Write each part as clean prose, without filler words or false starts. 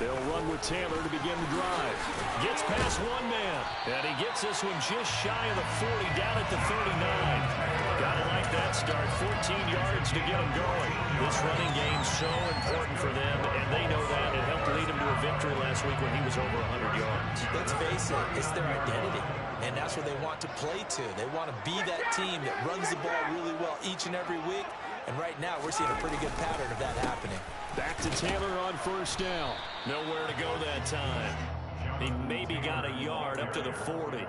They'll run with Taylor to begin the drive. Gets past one man, and he gets this one just shy of the 40, down at the 39. Gotta like that start. 14 yards to get them going. This running game's so important for them, and they know that. It helped lead them to a victory last week when he was over 100 yards. Let's face it, it's their identity, and that's what they want to play to. They want to be that team that runs the ball really well each and every week, and right now we're seeing a pretty good pattern of that happening. Back to Taylor on first down. Nowhere to go that time. He maybe got a yard up to the 40.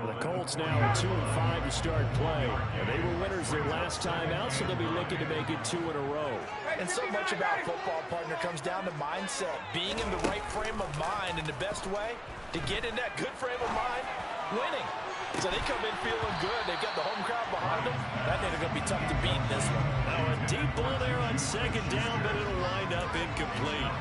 The Colts now are 2-5 to start play. And they were winners their last time out, so they'll be looking to make it 2 in a row. And so much about football, partner, comes down to mindset. Being in the right frame of mind, and the best way to get in that good frame of mind, winning. So they come in feeling good. They've got the home crowd behind them. That thing is going to be tough to beat in this one. Now a deep ball there on second down, but it'll wind up incomplete.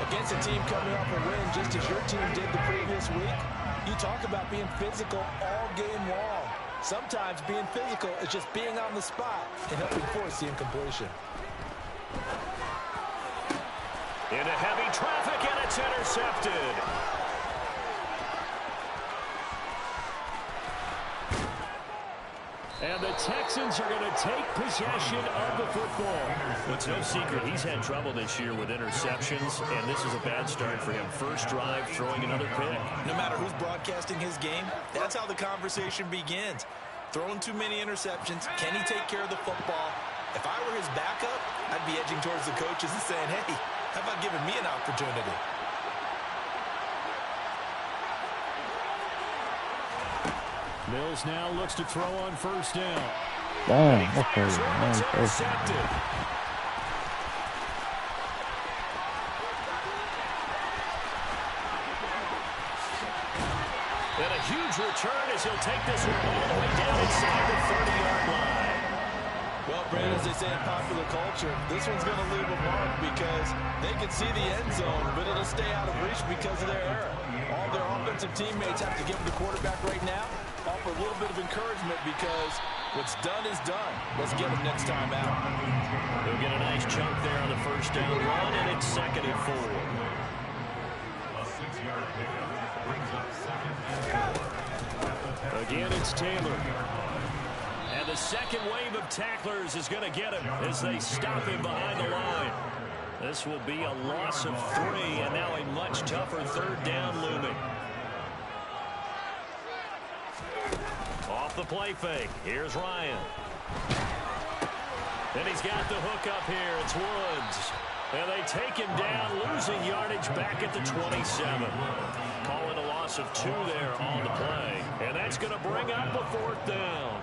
Against a team coming off a win just as your team did the previous week, you talk about being physical all game long. Sometimes being physical is just being on the spot and helping force the incompletion. Into heavy traffic, and it's intercepted. And the Texans are going to take possession of the football. It's no secret he's had trouble this year with interceptions, and this is a bad start for him. First drive, throwing another pick. No matter who's broadcasting his game, that's how the conversation begins. Throwing too many interceptions, can he take care of the football? If I were his backup, I'd be edging towards the coaches and saying, hey, how about giving me an opportunity? Mills now looks to throw on first down. Damn, that's crazy. Intercepted. And a huge return as he'll take this one all the way down inside the 30-yard line. Well, Brad, as they say in popular culture, this one's going to leave a mark because they can see the end zone, but it'll stay out of reach because of their error. All their offensive teammates have to give the quarterback right now, offer a little bit of encouragement because what's done is done. Let's get them next time out. They'll get a nice chunk there on the first down run, and it's 2nd and 4. Again, it's Taylor. And the second wave of tacklers is going to get him as they stop him behind the line. This will be a loss of 3, and now a much tougher third down looming. Off the play fake. Here's Ryan. And he's got the hook up here. It's Woods. And they take him down, losing yardage back at the 27. Calling a loss of 2 there on the play. And that's going to bring up the 4th down.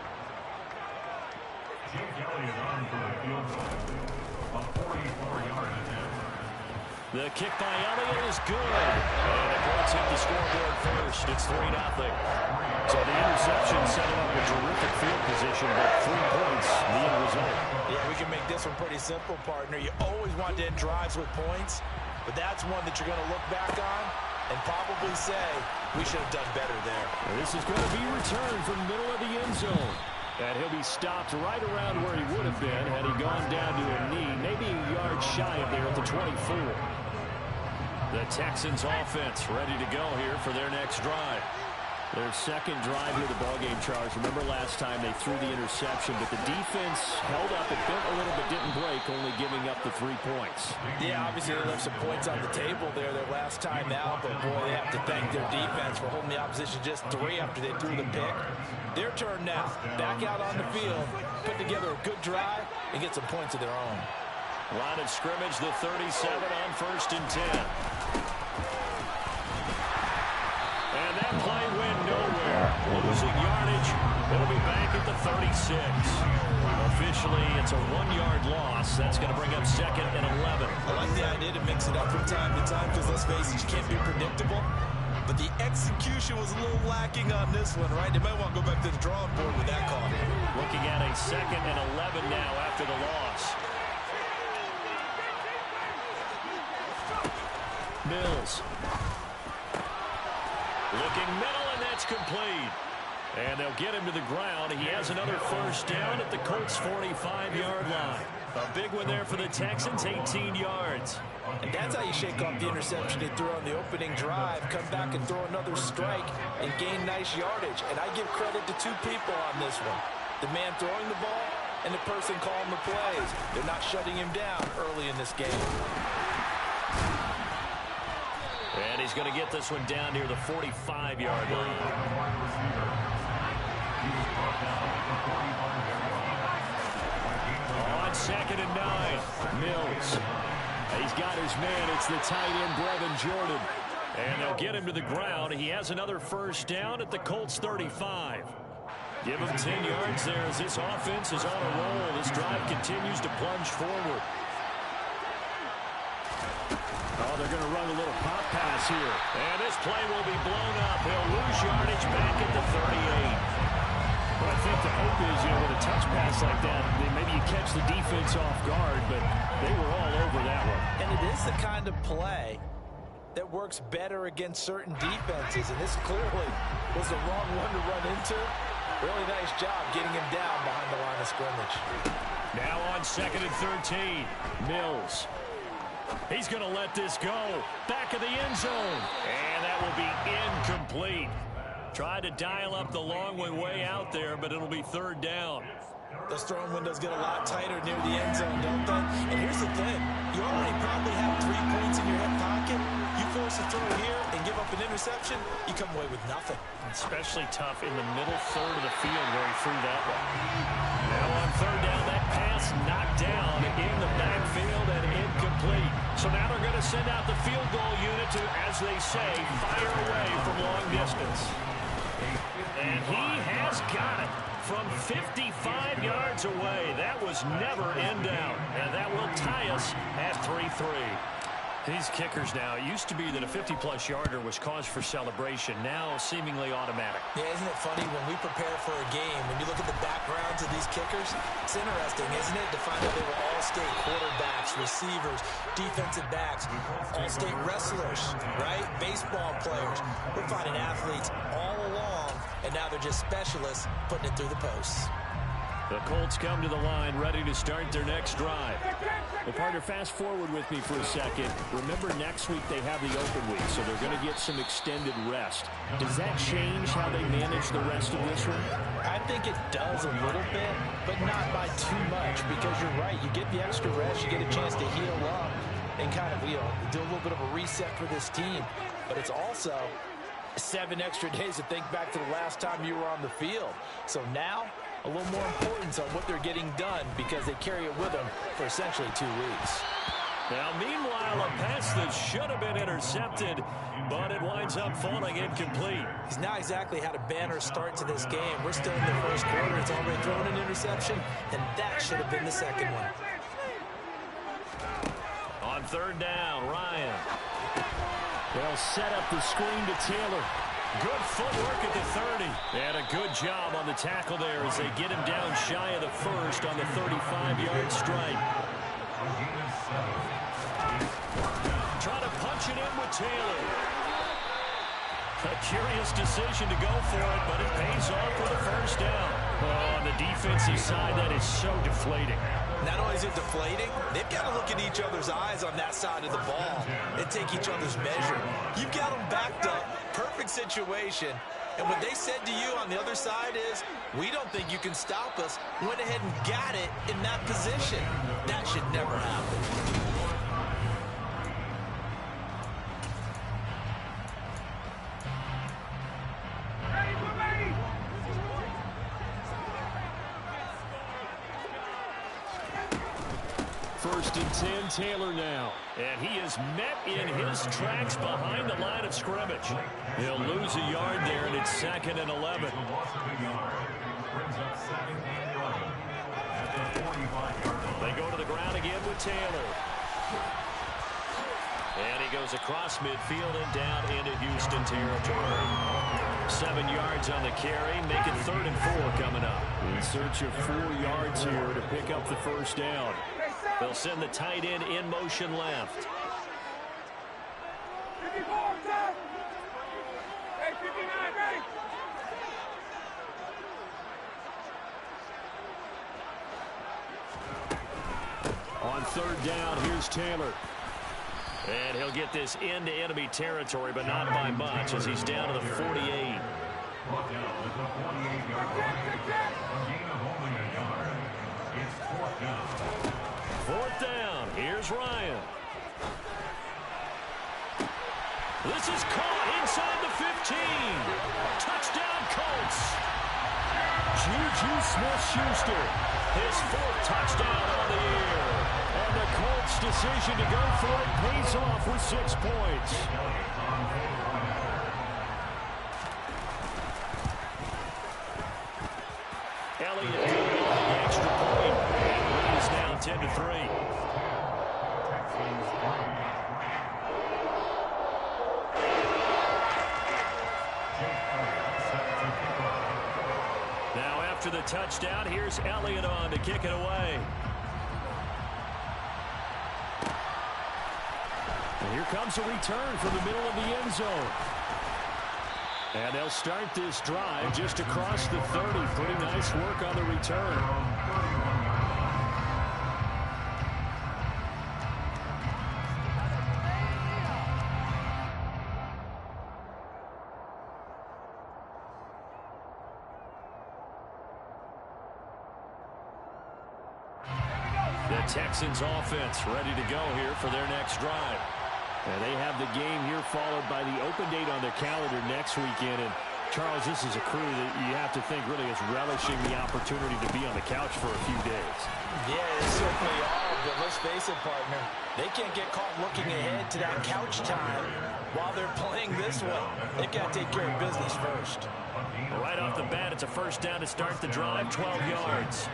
The kick by Elliott is good. And the Colts hit the scoreboard first. It's 3-0. So the interception set him up a terrific field position, but 3 points, the end result. Yeah, we can make this one pretty simple, partner. You always want to end drives with points, but that's one that you're going to look back on and probably say, we should have done better there. And this is going to be returned from the middle of the end zone. And he'll be stopped right around where he would have been had he gone down to a knee, maybe a yard shy of there at the 24. The Texans offense ready to go here for their next drive. Their second drive here, the ballgame, Charles. Remember last time they threw the interception, but the defense held up. It bent a little but didn't break, only giving up the 3 points. Yeah, obviously they left some points on the table there their last time out, but boy, they have to thank their defense for holding the opposition just 3 after they threw the pick. Their turn now. Back out on the field, put together a good drive, and get some points of their own. Line of scrimmage, the 37 on 1st and 10. And that play went nowhere. Losing yardage. It'll be back at the 36. Officially, it's a 1-yard loss. That's going to bring up 2nd and 11. I like the idea to mix it up from time to time because, let's face it, you can't be predictable. But the execution was a little lacking on this one, right? They might want to go back to the drawing board with that call. Looking at a 2nd and 11 now after the loss. Mills. Looking middle, and that's complete. And they'll get him to the ground. He has another first down at the Colts' 45-yard line. A big one there for the Texans, 18 yards. And that's how you shake off the interception he threw on the opening drive, come back and throw another strike and gain nice yardage. And I give credit to two people on this one. The man throwing the ball and the person calling the plays. They're not shutting him down early in this game. And he's going to get this one down near the 45-yard line. On 2nd and 9, Mills. He's got his man. It's the tight end, Brevin Jordan. And they'll get him to the ground. He has another first down at the Colts' 35. Give him 10 yards there as this offense is on a roll. This drive continues to plunge forward. Oh, they're going to run a little pop pass here. And this play will be blown up. He'll lose yardage back at the 38. But I think the hope is, with a touch pass like that, maybe you catch the defense off guard, but they were all over that one. And it is the kind of play that works better against certain defenses, and this clearly was the wrong one to run into. Really nice job getting him down behind the line of scrimmage. Now on 2nd and 13, Mills. He's going to let this go. Back of the end zone. And that will be incomplete. Tried to dial up the long way out there, but it'll be 3rd down. Those throwing windows get a lot tighter near the end zone, don't they? And here's the thing. You already probably have 3 points in your hip pocket. You force a throw here and give up an interception, you come away with nothing. Especially tough in the middle third of the field where he threw that one. Now on 3rd down, that pass knocked down in the backfield and incomplete. So now they're going to send out the field goal unit to, as they say, fire away from long distance. And he has got it from 55 yards away. That was never in doubt. And that will tie us at 3-3. These kickers now, it used to be that a 50-plus yarder was cause for celebration. Now seemingly automatic. Yeah, isn't it funny when we prepare for a game, when you look at the backgrounds of these kickers, it's interesting, isn't it, to find out they were all-state quarterbacks, receivers, defensive backs, all-state wrestlers, right? Baseball players. We're finding athletes all along, and now they're just specialists putting it through the posts. The Colts come to the line ready to start their next drive. Well, partner, fast forward with me for a second. Remember, next week they have the open week, so they're going to get some extended rest. Does that change how they manage the rest of this one? I think it does a little bit, but not by too much, because you're right. You get the extra rest, you get a chance to heal up and kind of, do a little bit of a reset for this team. But it's also 7 extra days to think back to the last time you were on the field. So now, a little more importance on what they're getting done because they carry it with them for essentially 2 weeks. Now, meanwhile, a pass that should have been intercepted, but it winds up falling incomplete. He's not exactly had a banner start to this game. We're still in the first quarter. It's already thrown an interception, and that should have been the second one. On 3rd down, Ryan. They'll set up the screen to Taylor. Good footwork at the 30. And a good job on the tackle there as they get him down shy of the first on the 35-yard strike. Trying to punch it in with Taylor. A curious decision to go for it, but it pays off for the first down. Oh, on the defensive side, that is so deflating. Not only is it deflating, they've got to look in each other's eyes on that side of the ball and take each other's measure. You've got them backed up, perfect situation, and what they said to you on the other side is, we don't think you can stop us. Went ahead and got it in that position. That should never happen. First and 10, Taylor now. And he is met in his tracks behind the line of scrimmage. He'll lose a yard there, and it's 2nd and 11. They go to the ground again with Taylor. And he goes across midfield and down into Houston territory. 7 yards on the carry, make it 3rd and 4 coming up. In search of 4 yards here to pick up the first down. They'll send the tight end in motion left. third down. Here's Taylor. And he'll get this into enemy territory, but not by much as he's down to the 48. Fourth down. Here's Ryan. This is caught inside the 15. Touchdown, Colts. Juju Smith-Schuster, his fourth touchdown on the year. And the Colts' decision to go for it pays off with 6 points. Elliott doing all the extra point. And he's down 10-3. Now after the touchdown, here's Elliott on to kick it away. And here comes a return from the middle of the end zone. And they'll start this drive just across the 30. Pretty nice work on the return. The Texans offense ready to go here for their next drive. And they have the game here followed by the open date on their calendar next weekend. And, Charles, this is a crew that you have to think really is relishing the opportunity to be on the couch for a few days. Yeah, they certainly are, but let's face it, partner. They can't get caught looking ahead to that couch time while they're playing this one. They've got to take care of business first. Right off the bat, it's a first down to start the drive, 12 yards.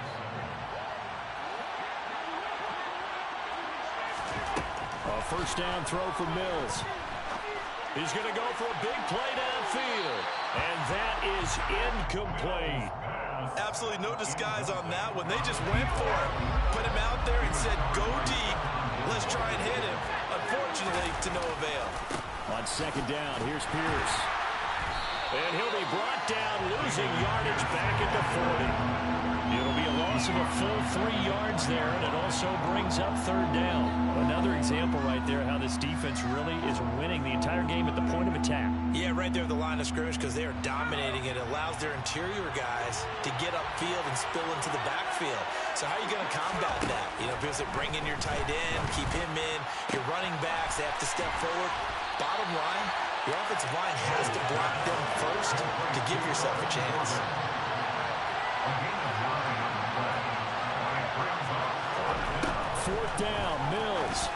A first down throw for Mills. He's going to go for a big play downfield. And that is incomplete. Absolutely no disguise on that one. They just went for it. Put him out there and said, go deep. Let's try and hit him. Unfortunately, to no avail. On second down, here's Pierce. And he'll be brought down, losing yardage back at the 40. It'll be a loss of a full 3 yards there, and it also brings up third down. Another example right there how this defense really is winning the entire game at the point of attack. Yeah, right there at the line of scrimmage because they are dominating it. It allows their interior guys to get upfield and spill into the backfield. So how are you going to combat that? You know, because they bring in your tight end, keep him in. Your running backs, they have to step forward. Bottom line, your offensive line has to block them first to give yourself a chance. Fourth down, Mills.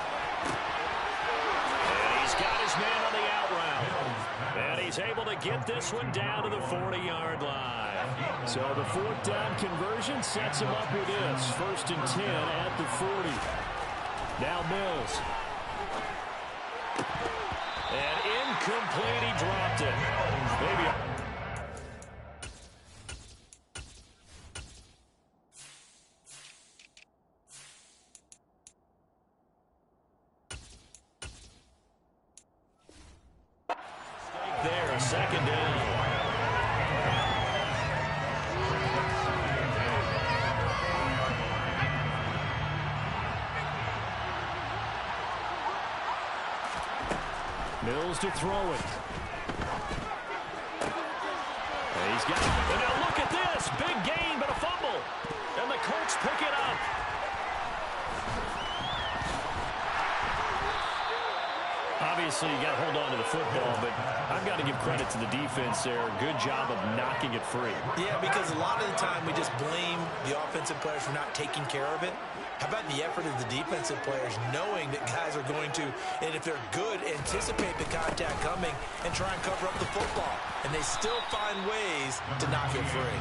And he's got his man on the out route. And he's able to get this one down to the 40-yard line. So the fourth down conversion sets him up with this. First and 10 at the 40. Now Mills. And incomplete, he dropped it. Maybe. There, second down. Mills to throw it. And he's got it. And now look at this. Big gain, but a fumble. And the Colts pick it up. Obviously, you got to hold on to the football, but I've got to give credit to the defense there. Good job of knocking it free. Yeah, because a lot of the time we just blame the offensive players for not taking care of it. How about the effort of the defensive players knowing that guys are going to, and if they're good, anticipate the contact coming and try and cover up the football. And they still find ways to knock it free.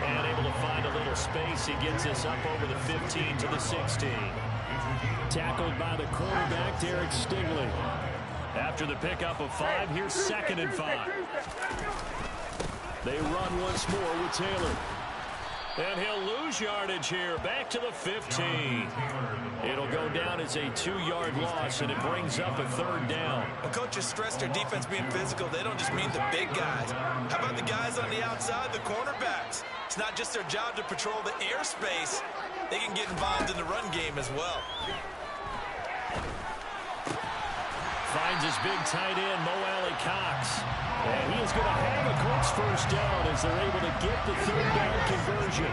And able to find a little space. He gets us up over the 15 to the 16. Tackled by the quarterback, Derek Stingley. After the pickup of 5, here's second and 5. They run once more with Taylor. And he'll lose yardage here, back to the 15. It'll go down as a 2-yard loss, and it brings up a 3rd down. When coaches stress their defense being physical, they don't just mean the big guys. How about the guys on the outside, the cornerbacks? It's not just their job to patrol the airspace. They can get involved in the run game as well. Finds his big tight end, Mo Alley-Cox. And he is going to have a Colts 1st down as they're able to get the 3rd down conversion.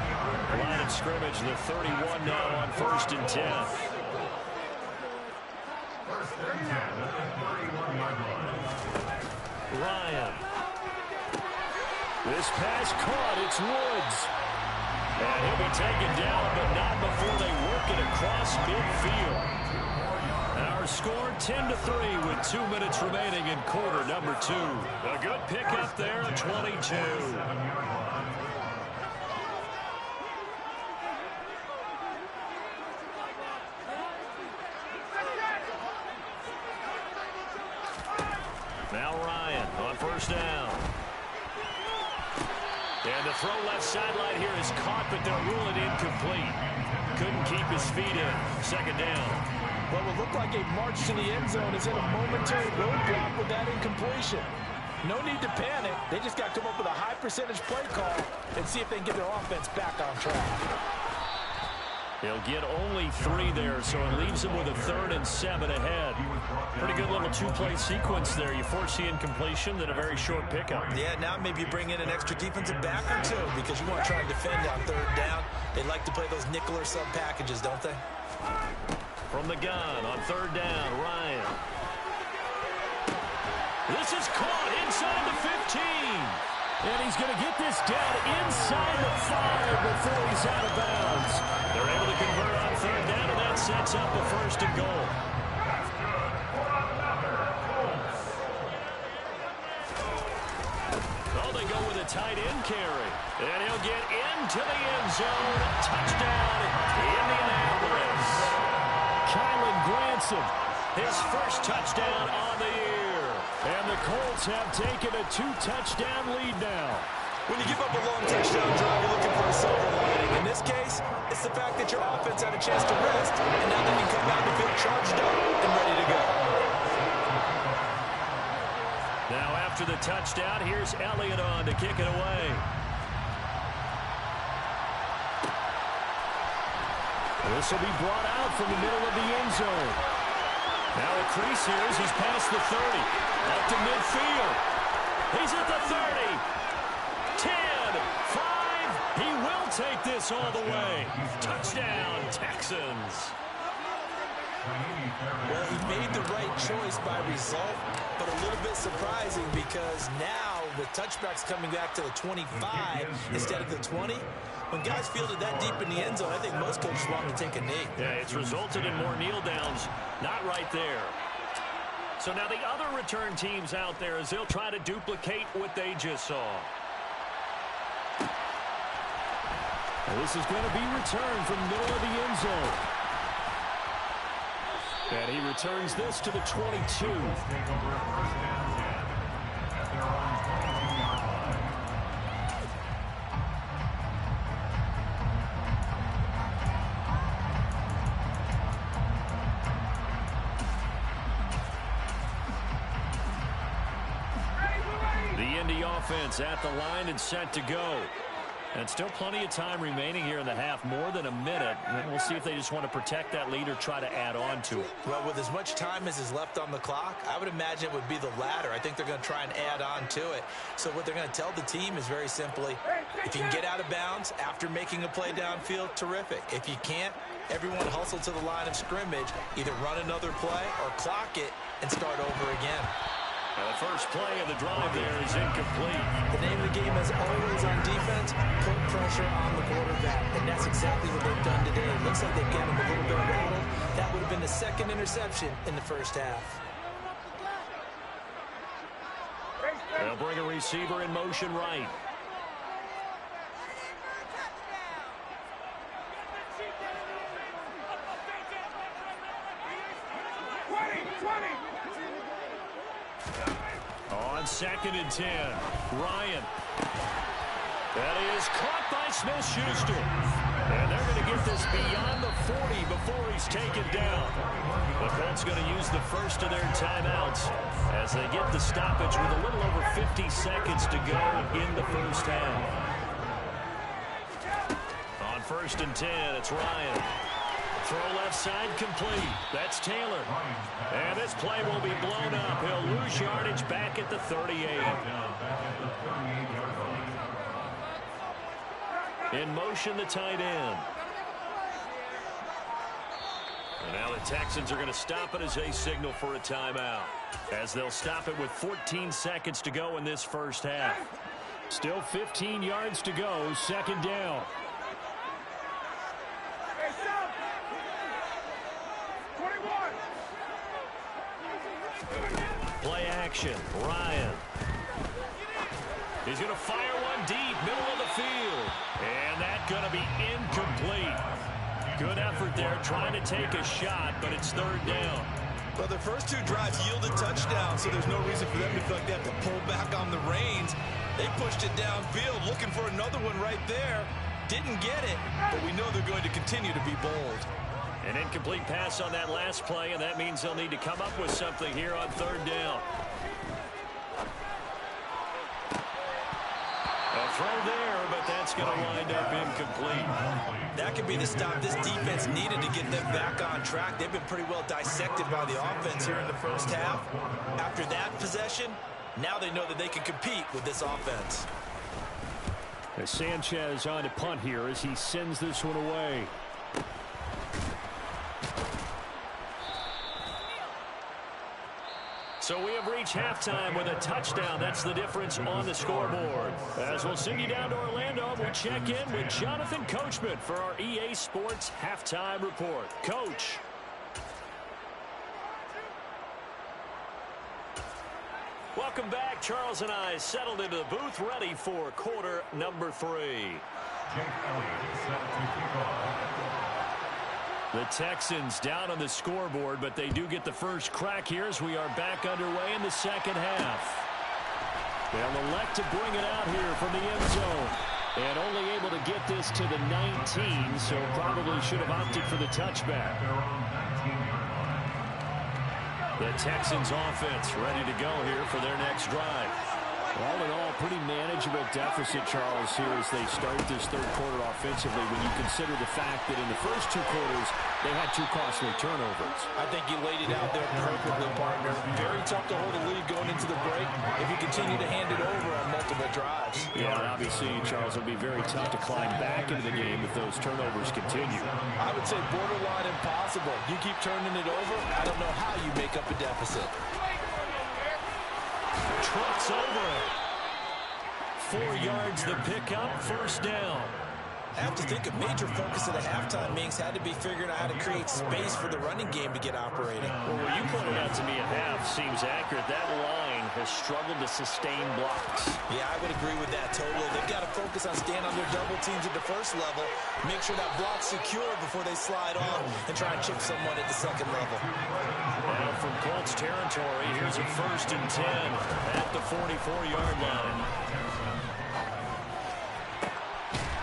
Line of scrimmage, the 31 now on 1st and 10. Ryan. This pass caught. It's Woods. And he'll be taken down, but not before they work it across midfield. Our score 10-3 with 2 minutes remaining in quarter number 2. A good pickup there at 22. Now Ryan on 1st down. And the throw left sideline here is caught, but they'll rule it incomplete. Couldn't keep his feet in. 2nd down. What will look like a march to the end zone is in a momentary roadblock with that incompletion. No need to panic. They just got to come up with a high percentage play call and see if they can get their offense back on track. He'll get only 3 there, so it leaves him with a 3rd and 7 ahead. Pretty good little 2-play sequence there. You force the incompletion, then a very short pickup. Yeah, now maybe you bring in an extra defensive back or 2 because you want to try and defend on 3rd down. They like to play those nickel or sub packages, don't they? From the gun on 3rd down, Ryan. This is caught inside the 15. And he's going to get this down inside the 5 before he's out of bounds. They're able to convert on 3rd down, and that sets up a 1st and goal. Oh, they go with a tight end carry. And he'll get into the end zone. Touchdown, Indianapolis. Kylan Granson, his 1st touchdown on the year. And the Colts have taken a 2-touchdown lead now. When you give up a long touchdown drive, you're looking for a silver lining. In this case, it's the fact that your offense had a chance to rest, and now they can come out and feel charged up and ready to go. Now after the touchdown, here's Elliott on to kick it away. This will be brought out from the middle of the end zone. Now a crease here as he's past the 30. Up to midfield. He's at the 30. 10, 5. He will take this all the way. Touchdown, Texans. Well, he made the right choice by result, but a little bit surprising because now with touchbacks coming back to the 25 instead of the 20, when guys fielded that deep in the end zone, I think most coaches want to take a knee. Yeah, it's resulted in more kneel downs. Not right there. So now the other return teams out there as they'll try to duplicate what they just saw. Well, this is going to be returned from the middle of the end zone. And he returns this to the 22. The Indy offense at the line and set to go. And still plenty of time remaining here in the half, more than a minute. And we'll see if they just want to protect that lead or try to add on to it. Well, with as much time as is left on the clock, I would imagine it would be the latter. I think they're going to try and add on to it. So what they're going to tell the team is very simply, if you can get out of bounds after making a play downfield, terrific. If you can't, everyone hustle to the line of scrimmage, either run another play or clock it and start over again. Now the first play of the drive there is incomplete. The name of the game is always on defense, put pressure on the quarterback. And that's exactly what they've done today. It looks like they've gotten him a little bit rattled. That would have been the second interception in the first half. They'll bring a receiver in motion right. On 2nd and 10, Ryan. That is caught by Smith-Schuster. And they're going to get this beyond the 40 before he's taken down. The Colts going to use the first of their timeouts as they get the stoppage with a little over 50 seconds to go in the first half. On 1st and 10, it's Ryan. Throw left side complete. That's Taylor. And this play will be blown up. He'll lose yardage back at the 38. In motion, the tight end. And now the Texans are going to stop it as they signal for a timeout, as they'll stop it with 14 seconds to go in this first half. Still 15 yards to go, 2nd down. Play action, Ryan. He's going to fire one deep, middle of the field. And that's going to be incomplete. Good effort there, trying to take a shot, but it's 3rd down. Well, their first 2 drives yielded touchdowns, so there's no reason for them to feel like they have to pull back on the reins. They pushed it downfield, looking for another one right there. Didn't get it, but we know they're going to continue to be bold. An incomplete pass on that last play, and that means they'll need to come up with something here on 3rd down. A throw there, but that's going to wind up incomplete. That could be the stop this defense needed to get them back on track. They've been pretty well dissected by the offense here in the first half. After that possession, now they know that they can compete with this offense. As Sanchez on to punt here as he sends this one away. So we have reached halftime with a touchdown. That's the difference on the scoreboard. As we'll send you down to Orlando, we'll check in with Jonathan Coachman for our EA Sports Halftime Report. Coach. Welcome back. Charles and I settled into the booth, ready for quarter number 3. The Texans down on the scoreboard, but they do get the first crack here as we are back underway in the second half. They'll elect to bring it out here from the end zone. And only able to get this to the 19, so probably should have opted for the touchback. The Texans offense ready to go here for their next drive. All in all, pretty manageable deficit, Charles, here as they start this 3rd quarter offensively when you consider the fact that in the first 2 quarters, they had 2 costly turnovers. I think you laid it out there perfectly, partner. Very tough to hold a lead going into the break if you continue to hand it over on multiple drives. Yeah, and obviously, Charles, it would be very tough to climb back into the game if those turnovers continue. I would say borderline impossible. You keep turning it over, I don't know how you make up a deficit. Trucks over it. 4 yards the pickup, 1st down. I have to think a major focus of the halftime meetings had to be figuring out how to create space for the running game to get operating. Well, what you pointed out to me at half seems accurate. That line has struggled to sustain blocks. Yeah, I would agree with that totally. They've got to focus on staying on their double teams at the first level, make sure that block's secure before they slide on and try and chip someone at the second level. Now from Colts territory, here's a 1st and 10 at the 44-yard line.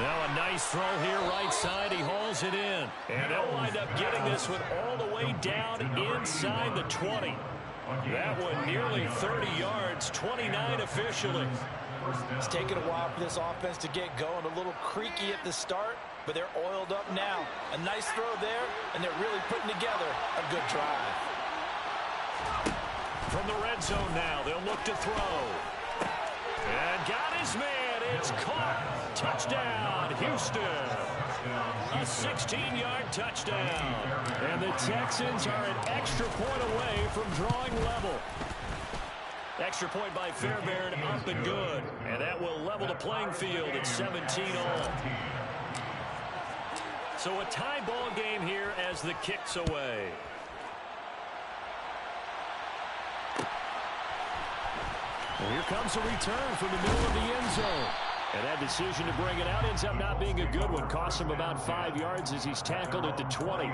Now a nice throw here right side. He hauls it in. And they'll wind up getting this one all the way down inside the 20. That one nearly 30 yards, 29 officially. It's taken a while for this offense to get going. A little creaky at the start, but they're oiled up now. A nice throw there, and they're really putting together a good drive. From the red zone now, they'll look to throw. And got his man. It's caught. Touchdown, Houston. A 16-yard touchdown. And the Texans are an extra point away from drawing level. Extra point by Fairbairn, up and good. And that will level the playing field at 17-all. So a tie ball game here as the kick's away. And here comes a return from the middle of the end zone. And that decision to bring it out ends up not being a good one. Costs him about 5 yards as he's tackled at the 20.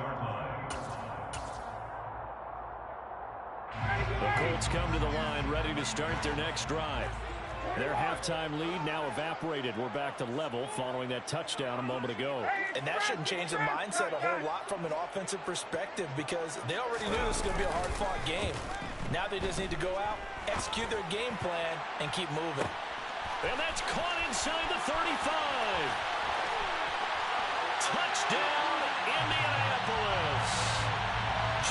The Colts come to the line ready to start their next drive. Their halftime lead now evaporated. We're back to level following that touchdown a moment ago. And that shouldn't change the mindset a whole lot from an offensive perspective because they already knew this was going to be a hard-fought game. Now they just need to go out, execute their game plan, and keep moving. And that's caught inside the 35. Touchdown, Indianapolis.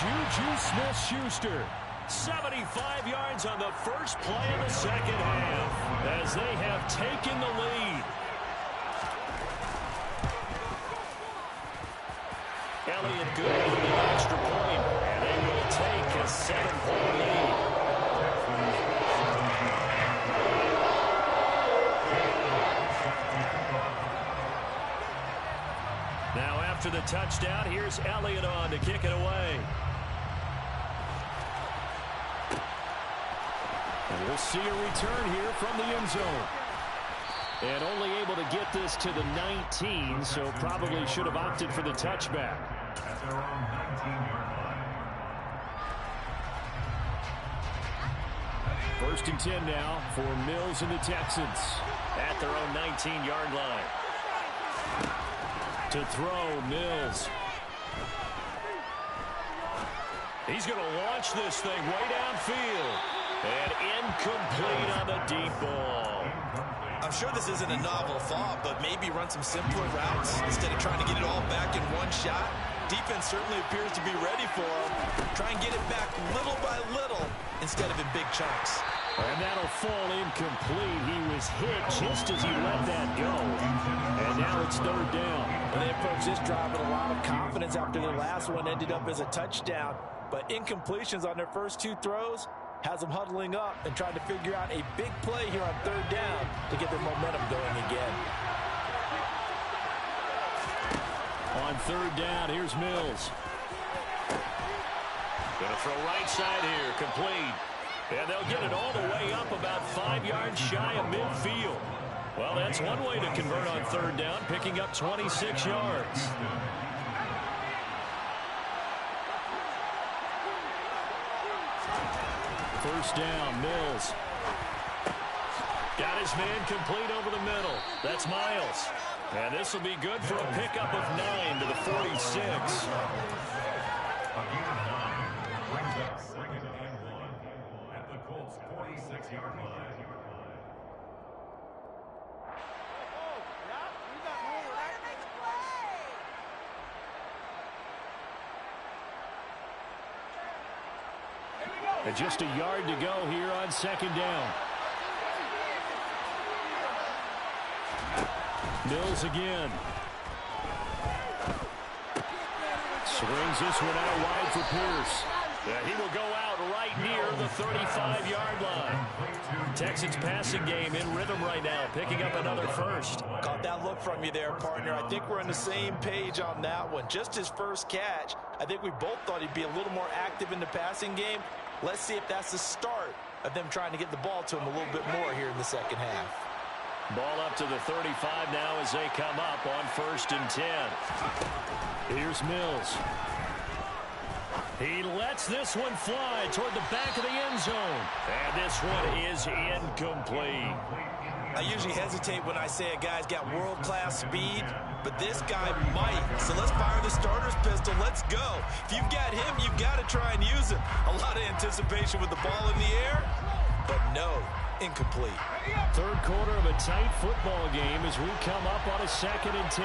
Juju Smith-Schuster. 75 yards on the first play of the second half as they have taken the lead. Elliott good for the extra point, and they will take a 7-point lead. Now after the touchdown, here's Elliott on to kick it away. And we'll see a return here from the end zone. And only able to get this to the 19, so probably should have opted for the touchback. First and 10 now for Mills and the Texans at their own 19-yard line. To throw, Mills. He's going to launch this thing way downfield. And incomplete on the deep ball. I'm sure this isn't a novel thought, but maybe run some simpler routes instead of trying to get it all back in one shot. Defense certainly appears to be ready for him. Try and get it back little by little instead of in big chunks. And that'll fall incomplete. He was hit just as he let that go. And now it's third down. And they approach this drive with a lot of confidence after their last one ended up as a touchdown. But incompletions on their first two throws has them huddling up and trying to figure out a big play here on third down to get their momentum going again. On third down, here's Mills. Going to throw right side here, complete. And they'll get it all the way up about 5 yards shy of midfield. Well, that's one way to convert on third down, picking up 26 yards. First down, Mills. Got his man complete over the middle. That's Miles. And this will be good for a pickup of 9 to the 46. At the Colts' 46-yard line. And just a yard to go here on second down. Mills again. Swings this one out wide for Pierce. Yeah, he will go out right near the 35-yard line. Texans passing game in rhythm right now, picking up another first. Caught that look from you there, partner. I think we're on the same page on that one. Just his first catch. I think we both thought he'd be a little more active in the passing game. Let's see if that's the start of them trying to get the ball to him a little bit more here in the second half. Ball up to the 35 now as they come up on first and 10. Here's Mills. He lets this one fly toward the back of the end zone. And this one is incomplete. I usually hesitate when I say a guy's got world-class speed, but this guy might. So let's fire the starter's pistol. Let's go. If you've got him, you've got to try and use him. A lot of anticipation with the ball in the air, but no, incomplete. Third quarter of a tight football game as we come up on a second and 10.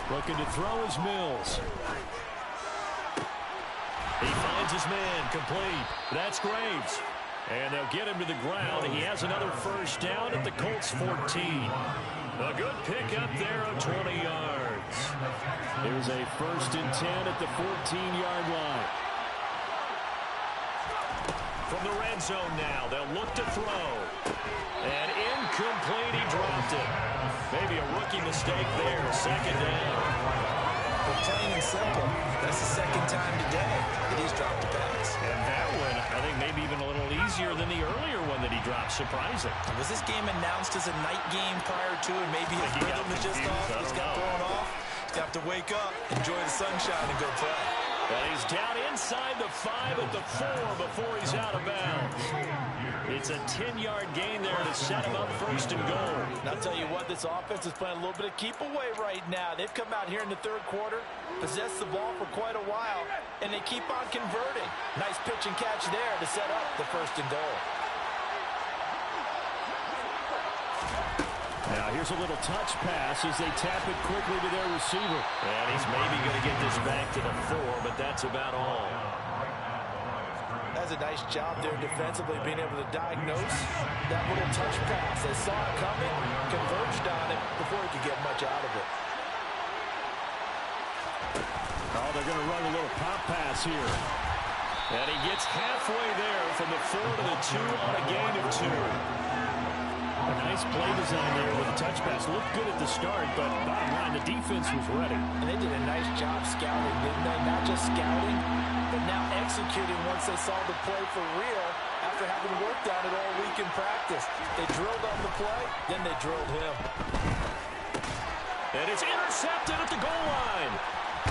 Looking to throw is Mills. He finds his man, complete. That's Graves. And they'll get him to the ground. He has another first down at the Colts 14. A good pickup there of 20 yards. Here's a first and 10 at the 14-yard line. From the red zone now, they'll look to throw. And incomplete, he dropped it. Maybe a rookie mistake there, second down. But plain and simple, that's the second time today that he's dropped a pass. And that one, I think maybe even a little easier than the earlier one that he dropped, surprising. Was this game announced as a night game prior to, and maybe his rhythm is just off? He's got thrown off. He's got to wake up, enjoy the sunshine, and go play. Well, he's down inside the 5 at the 4 before he's out of bounds. It's a 10-yard gain there to set him up first and goal. And I'll tell you what, this offense is playing a little bit of keep away right now. They've come out here in the third quarter, possessed the ball for quite a while, and they keep on converting. Nice pitch and catch there to set up the first and goal. Now here's a little touch pass as they tap it quickly to their receiver. And he's maybe going to get this back to the 4, but that's about all. That's a nice job there defensively, being able to diagnose that little touch pass. They saw it coming, converged on it before he could get much out of it. Oh, they're going to run a little pop pass here. And he gets halfway there from the 4 to the 2 on a gain of 2. A nice play design there with the touch pass. Looked good at the start, but bottom line, the defense was ready. And they did a nice job scouting, didn't they? Not just scouting, but now executing once they saw the play for real after having worked on it all week in practice. They drilled on the play, then they drilled him. And it's intercepted at the goal line.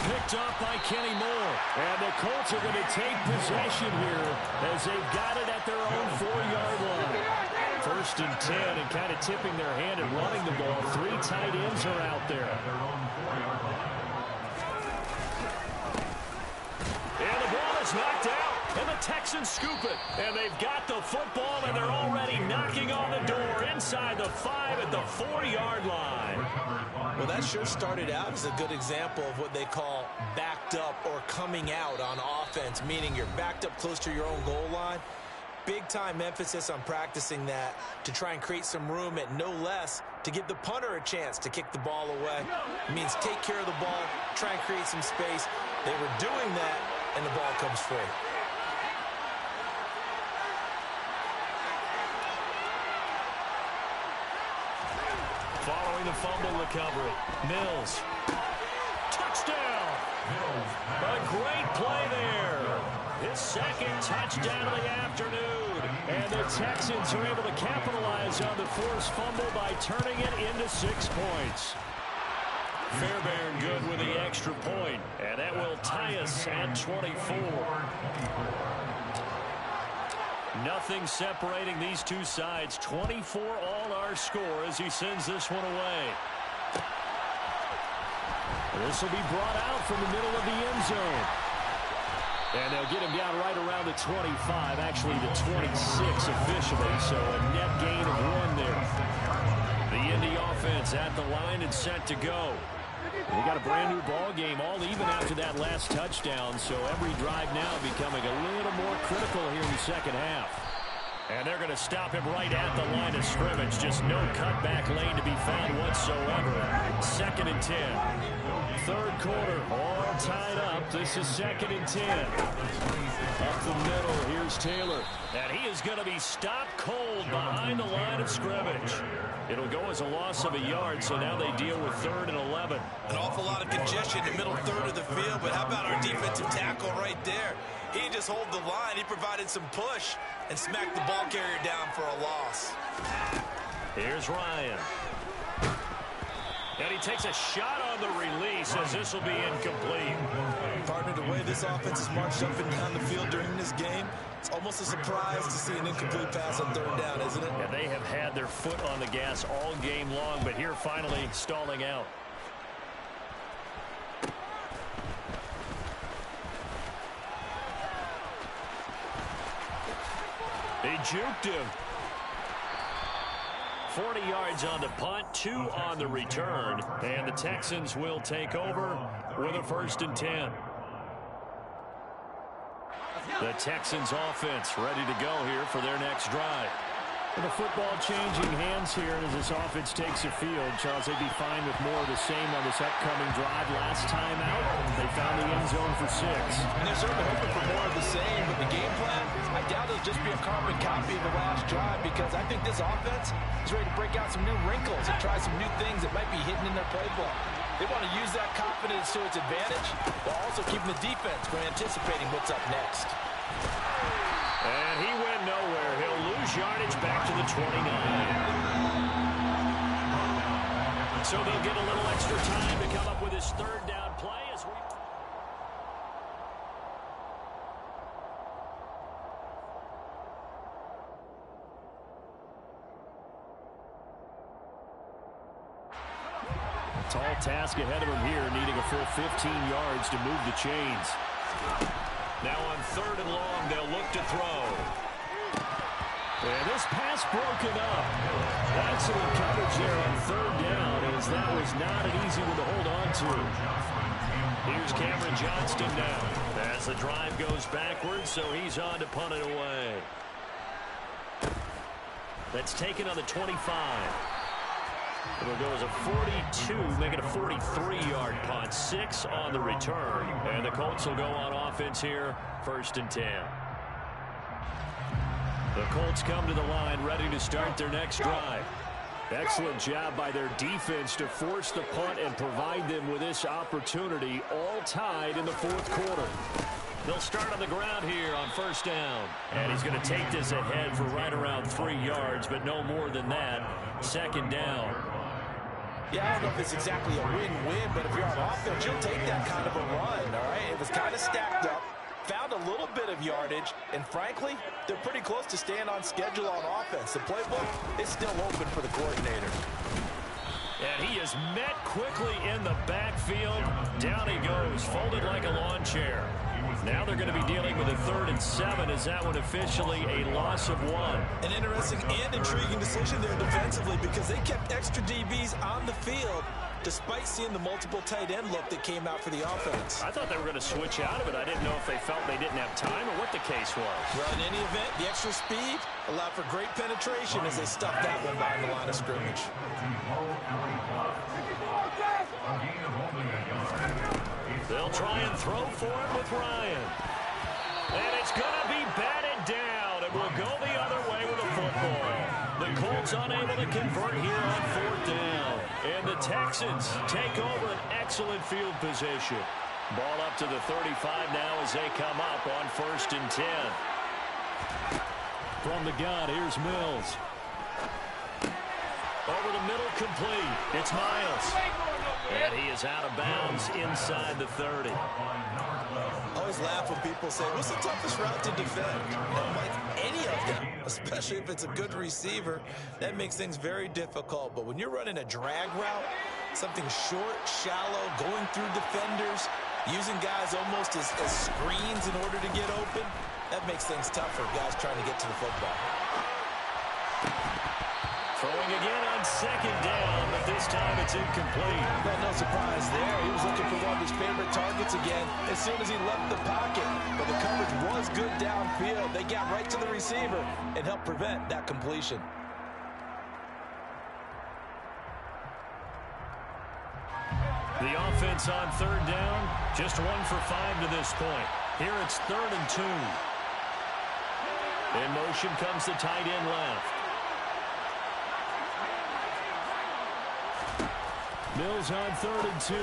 Picked off by Kenny Moore. And the Colts are going to take possession here as they've got it at their own 4-yard line. First and 10, and kind of tipping their hand and running the ball. 3 tight ends are out there. And the ball is knocked out, and the Texans scoop it. And they've got the football, and they're already knocking on the door inside the 5 at the 4-yard line. Well, that sure started out as a good example of what they call backed up or coming out on offense, meaning you're backed up close to your own goal line. Big-time emphasis on practicing that to try and create some room at no less to give the punter a chance to kick the ball away. It means take care of the ball, try and create some space. They were doing that, and the ball comes free. Following the fumble recovery, Mills. Touchdown! A great play there. His second touchdown of the afternoon. And the Texans are able to capitalize on the forced fumble by turning it into 6 points. Fairbairn good with the extra point, and that will tie us at 24. Nothing separating these two sides. 24 all our score as he sends this one away. This will be brought out from the middle of the end zone. And they'll get him down right around the 25, actually the 26 officially, so a net gain of 1 there. The Indy offense at the line and set to go. We got a brand new ball game, all even after that last touchdown, so every drive now becoming a little more critical here in the second half. And they're going to stop him right at the line of scrimmage. Just no cutback lane to be found whatsoever. 2nd and 10. Third quarter, all tied up. This is 2nd and 10. Up the middle, here's Taylor. And he is going to be stopped cold behind the line of scrimmage. It'll go as a loss of a yard, so now they deal with 3rd and 11. An awful lot of congestion in the middle third of the field, but how about our defensive tackle right there? He didn't just hold the line, he provided some push and smacked the ball carrier down for a loss. Here's Ryan. And he takes a shot on the release as this will be incomplete. Partner, the way this offense has marched up and down the field during this game, it's almost a surprise to see an incomplete pass on 3rd down, isn't it? Yeah, they have had their foot on the gas all game long, but here finally stalling out. They juked him. 40 yards on the punt, 2 on the return, and the Texans will take over with a 1st and 10. The Texans offense ready to go here for their next drive. And the football changing hands here, and as this offense takes the field, Charles, they'd be fine with more of the same on this upcoming drive. Last time out, they found the end zone for 6. And they're certainly hoping for more of the same, but the game plan, I doubt it'll just be a carbon copy of the last drive, because I think this offense is ready to break out some new wrinkles and try some new things that might be hidden in their playbook. They want to use that confidence to its advantage, while also keeping the defense from anticipating what's up next. And he went nowhere. He'll lose yardage back to the 29. So they'll get a little extra time to come up with his 3rd down play as we... Tall task ahead of him here, needing a full 15 yards to move the chains. Now on 3rd and long, they'll look to throw. And this pass broken up. Excellent coverage there on 3rd down, as that was not an easy one to hold on to. Here's Cameron Johnston now. As the drive goes backwards, so he's on to punt it away. That's taken on the 25. It'll go as a 42, make it a 43-yard punt. 6 on the return. And the Colts will go on offense here, 1st and 10. The Colts come to the line ready to start their next drive. Excellent job by their defense to force the punt and provide them with this opportunity, all tied in the 4th quarter. They'll start on the ground here on 1st down. And he's going to take this ahead for right around 3 yards, but no more than that. 2nd down. Yeah, I don't know if it's exactly a win-win, but if you're on offense, you'll take that kind of a run, all right? It was kind of stacked up, found a little bit of yardage, and frankly, they're pretty close to staying on schedule on offense. The playbook is still open for the coordinator. And he is met quickly in the backfield. Down he goes, folded like a lawn chair. Now they're going to be dealing with a 3rd and 7. Is that one officially a loss of 1? An interesting and intriguing decision there defensively, because they kept extra DBs on the field despite seeing the multiple tight end look that came out for the offense. I thought they were going to switch out of it. I didn't know if they felt they didn't have time or what the case was. Well, in any event, the extra speed allowed for great penetration as they stuffed that one behind the line of scrimmage. They'll try and throw for it with Ryan. And it's going to be batted down. It will go the other way with the football. The Colts unable to convert here on 4th down. And the Texans take over an excellent field position. Ball up to the 35 now as they come up on 1st and 10. From the gun, here's Mills. Over the middle, complete. It's Miles. And he is out of bounds inside the 30. I always laugh when people say, what's the toughest route to defend? And I'm like, any of them, especially if it's a good receiver. That makes things very difficult. But when you're running a drag route, something short, shallow, going through defenders, using guys almost as screens in order to get open, that makes things tough for guys trying to get to the football. Throwing again on 2nd down, but this time it's incomplete. Well, no surprise there. He was looking for one of his favorite targets again as soon as he left the pocket. But the coverage was good downfield. They got right to the receiver and helped prevent that completion. The offense on 3rd down, just 1 for 5 to this point. Here it's 3rd and 2. In motion comes the tight end left. Mills on 3rd and 2.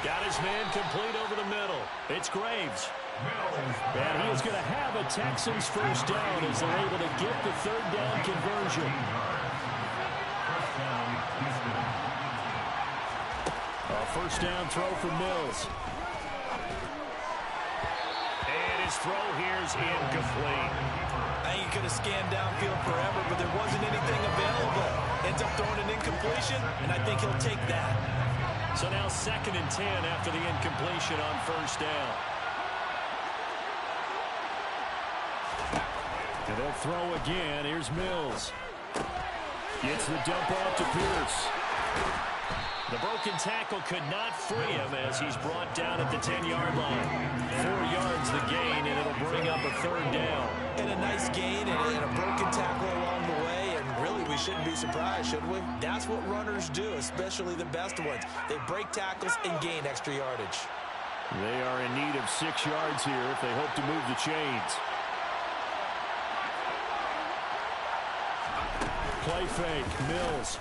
Got his man complete over the middle. It's Graves. And he is going to have a Texans 1st down as they're able to get the 3rd down conversion. A 1st down throw for Mills. And his throw here's incomplete. I think he could have scanned downfield forever, but there wasn't anything available. Ends up throwing an incompletion, and I think he'll take that. So now 2nd and 10 after the incompletion on 1st down. And they'll throw again. Here's Mills. Gets the dump off to Pierce. The broken tackle could not free him as he's brought down at the 10-yard line. 4 yards the gain, and it'll bring up a 3rd down. And a nice gain and a broken tackle along the way, and really we shouldn't be surprised, should we? That's what runners do, especially the best ones. They break tackles and gain extra yardage. They are in need of 6 yards here if they hope to move the chains. Play fake, Mills.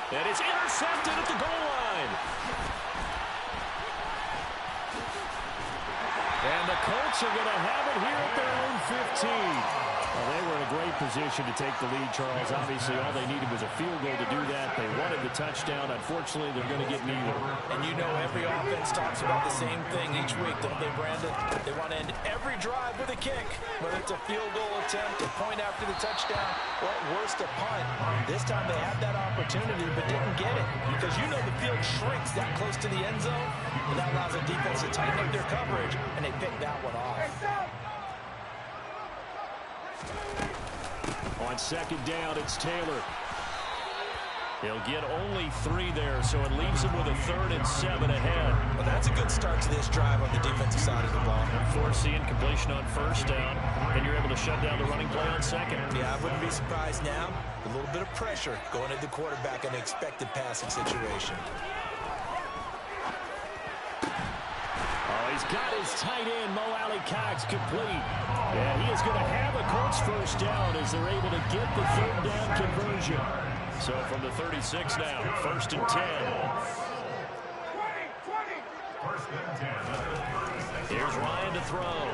And it's intercepted at the goal line. And the Colts are going to have it here at their own 15. Well, they were in a great position to take the lead, Charles. Obviously, all they needed was a field goal to do that. They wanted the touchdown. Unfortunately, they're going to get neither. And you know every offense talks about the same thing each week, don't they, Brandon? They want to end every drive with a kick, whether it's a field goal attempt, a point after the touchdown, or at worst, a punt. This time they had that opportunity but didn't get it because you know the field shrinks that close to the end zone, and that allows the defense to tighten up their coverage, and they picked that one off. On second down, it's Taylor. He'll get only 3 there, so it leaves him with a 3rd and 7 ahead. Well, that's a good start to this drive on the defensive side of the ball. Force the incompletion on first down, and you're able to shut down the running play on second. Yeah, I wouldn't be surprised now. A little bit of pressure going at the quarterback in an expected passing situation. He's got his tight end, Mo Alley-Cox, complete. And he is going to have a Colts first down as they're able to get the 3rd down conversion. So from the 36 now, 1st and 10. Here's Ryan to throw.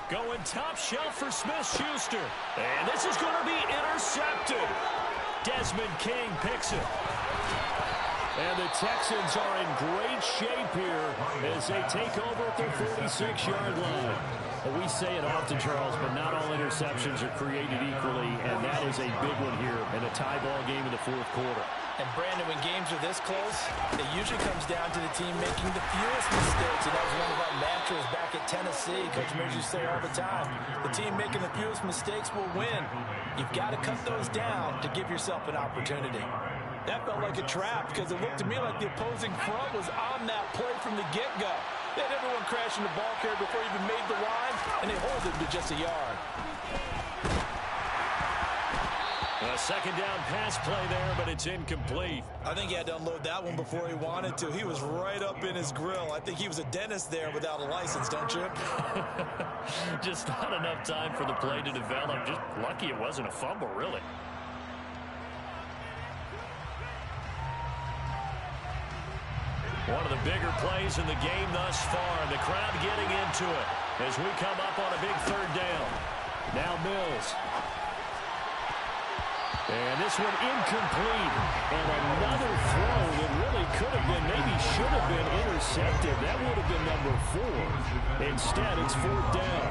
Going top shelf for Smith-Schuster. And this is going to be intercepted. Desmond King picks it. And the Texans are in great shape here as they take over at their 46-yard line. Well, we say it often, Charles, but not all interceptions are created equally, and that is a big one here in a tie ball game in the 4th quarter. And, Brandon, when games are this close, it usually comes down to the team making the fewest mistakes, and that was one of our mantras back at Tennessee. Coach Mears used to say all the time, the team making the fewest mistakes will win. You've got to cut those down to give yourself an opportunity. That felt like a trap because it looked to me like the opposing front was on that play from the get-go. They had everyone crashing the ball carrier before he even made the line, and they hold him to just a yard. A second down pass play there, but it's incomplete. I think he had to unload that one before he wanted to. He was right up in his grill. I think he was a dentist there without a license, don't you? Just not enough time for the play to develop. Just lucky it wasn't a fumble, really. One of the bigger plays in the game thus far. The crowd getting into it as we come up on a big 3rd down. Now Mills. And this one incomplete. And another throw that really could have been, maybe should have been intercepted. That would have been number 4. Instead, it's 4th down.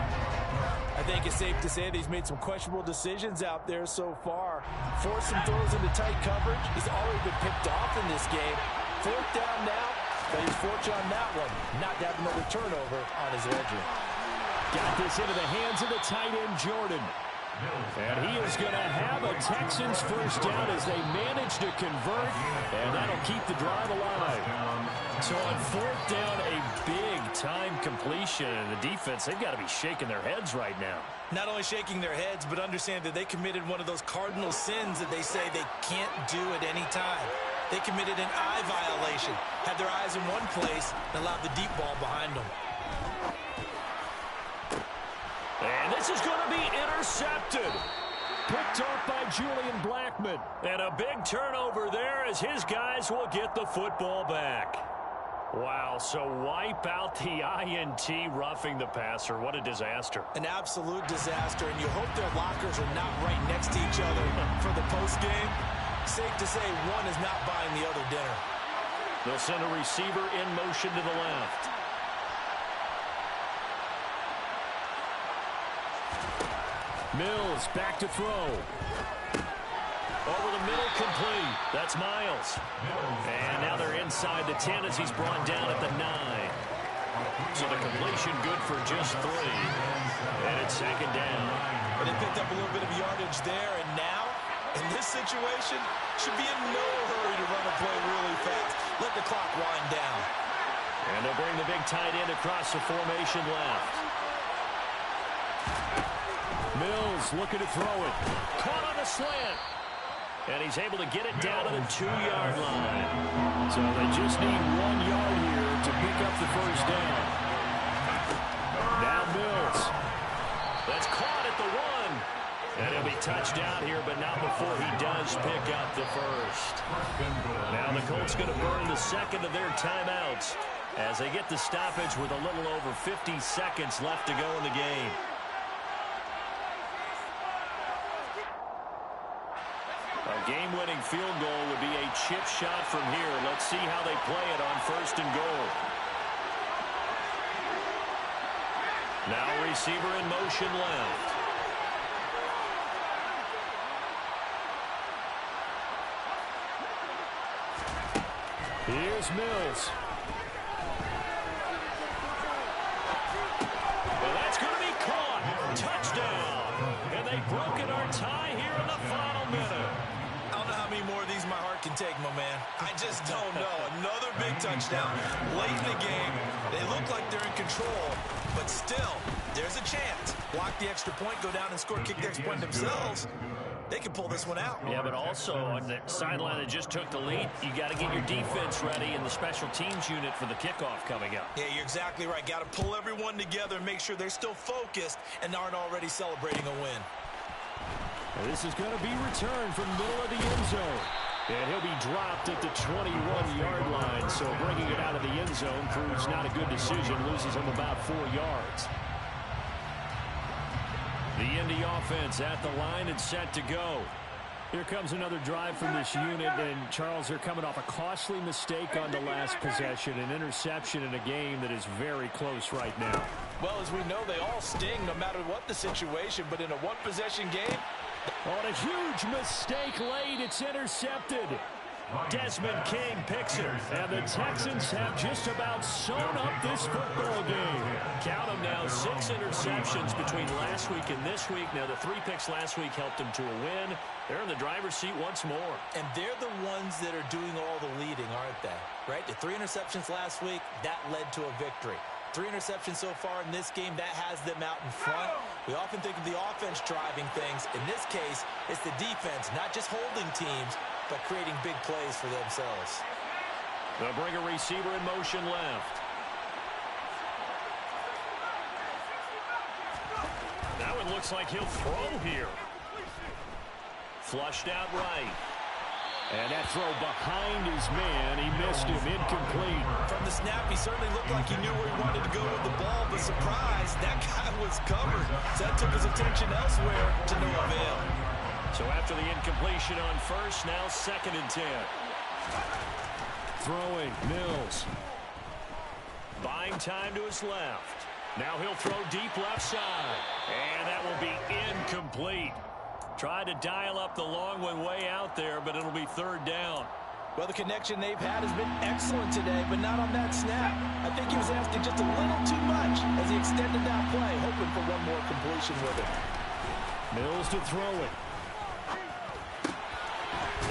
I think it's safe to say that he's made some questionable decisions out there so far. Forced some throws into tight coverage. He's already been picked off in this game. 4th down now, but he's fortunate on that one, not to have another turnover on his ledger. Got this into the hands of the tight end, Jordan. And he is going to have a Texans first down as they manage to convert, and that'll keep the drive alive. So on 4th down, a big-time completion, and the defense, they've got to be shaking their heads right now. Not only shaking their heads, but understand that they committed one of those cardinal sins that they say they can't do at any time. They committed an eye violation, had their eyes in one place, and allowed the deep ball behind them. And this is going to be intercepted. Picked off by Julian Blackmon. And a big turnover there as his guys will get the football back. Wow, so wipe out the INT roughing the passer. What a disaster. An absolute disaster, and you hope their lockers are not right next to each other for the postgame. Safe to say one is not buying the other dinner. They'll send a receiver in motion to the left. Mills back to throw. Over the middle, complete. That's Miles. And now they're inside the 10 as he's brought down at the 9. So the completion good for just 3. And it's second down. But they picked up a little bit of yardage there, and now, in this situation, should be in no hurry to run a play really fast. Let the clock wind down. And they'll bring the big tight end across the formation left. Mills looking to throw it. Caught on the slant. And he's able to get it down to the 2-yard line. So they just need 1 yard here to pick up the first down. Now Mills. That's caught at the 1. And he'll be touched down here, but not before he does pick up the first. Now the Colts going to burn the second of their timeouts as they get the stoppage with a little over 50 seconds left to go in the game. Game-winning field goal would be a chip shot from here. Let's see how they play it on 1st and goal. Now receiver in motion left. Here's Mills. Well, that's going to be caught. Touchdown. And they've broken our tie here in the final minute. I don't know how many more of these my heart can take, my man. I just don't know. Another big touchdown late in the game. They look like they're in control, but still, there's a chance. Block the extra point, go down and score, kick the extra point themselves. They can pull this one out. Yeah, but also on the sideline that just took the lead, you got to get your defense ready in the special teams unit for the kickoff coming up. Yeah, you're exactly right. Got to pull everyone together and make sure they're still focused and aren't already celebrating a win. This is going to be returned from the middle of the end zone. And he'll be dropped at the 21-yard line. So bringing it out of the end zone proves not a good decision. Loses him about 4 yards. The Indy offense at the line and set to go. Here comes another drive from this unit. And, Charles, they're coming off a costly mistake on the last possession. An interception in a game that is very close right now. Well, as we know, they all sting no matter what the situation. But in a one-possession game, on a huge mistake late, it's intercepted. Desmond King picks it. And the Texans have just about sewn up this football game. Count them now, 6 interceptions between last week and this week. Now, the 3 picks last week helped them to a win. They're in the driver's seat once more. And they're the ones that are doing all the leading, aren't they? Right? The 3 interceptions last week, that led to a victory. 3 interceptions so far in this game, that has them out in front. We often think of the offense driving things. In this case, it's the defense, not just holding teams, but creating big plays for themselves. They'll bring a receiver in motion left. That one looks like he'll throw here. Flushed out right. And that throw behind his man, he missed him, incomplete. From the snap, he certainly looked like he knew where he wanted to go with the ball, but surprise, that guy was covered. So that took his attention elsewhere to no avail. So after the incompletion on first, now 2nd and 10. Throwing, Mills. Buying time to his left. Now he'll throw deep left side. And that will be incomplete. Tried to dial up the long one way out there, but it'll be 3rd down. Well, the connection they've had has been excellent today, but not on that snap. I think he was asking just a little too much as he extended that play, hoping for one more completion with it. Mills to throw it.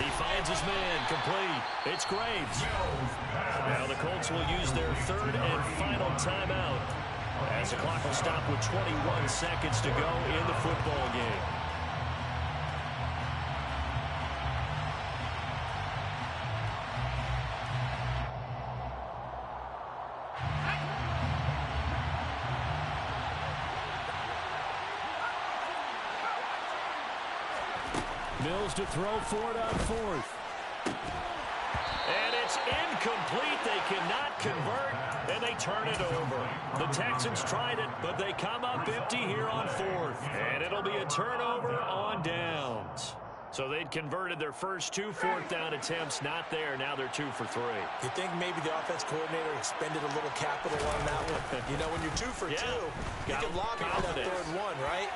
He finds his man, complete. It's Graves. Now the Colts will use their 3rd and final timeout as the clock will stop with 21 seconds to go in the football game. Mills to throw for it on 4th. And it's incomplete. They cannot convert, and they turn it over. The Texans tried it, but they come up empty here on 4th. And it'll be a turnover on downs. So they'd converted their first 2 4th down attempts. Not there. Now they're 2 for 3. You think maybe the offense coordinator expended a little capital on that one? You know, when you're 2 for 2, you can lob it for that 3rd one, right?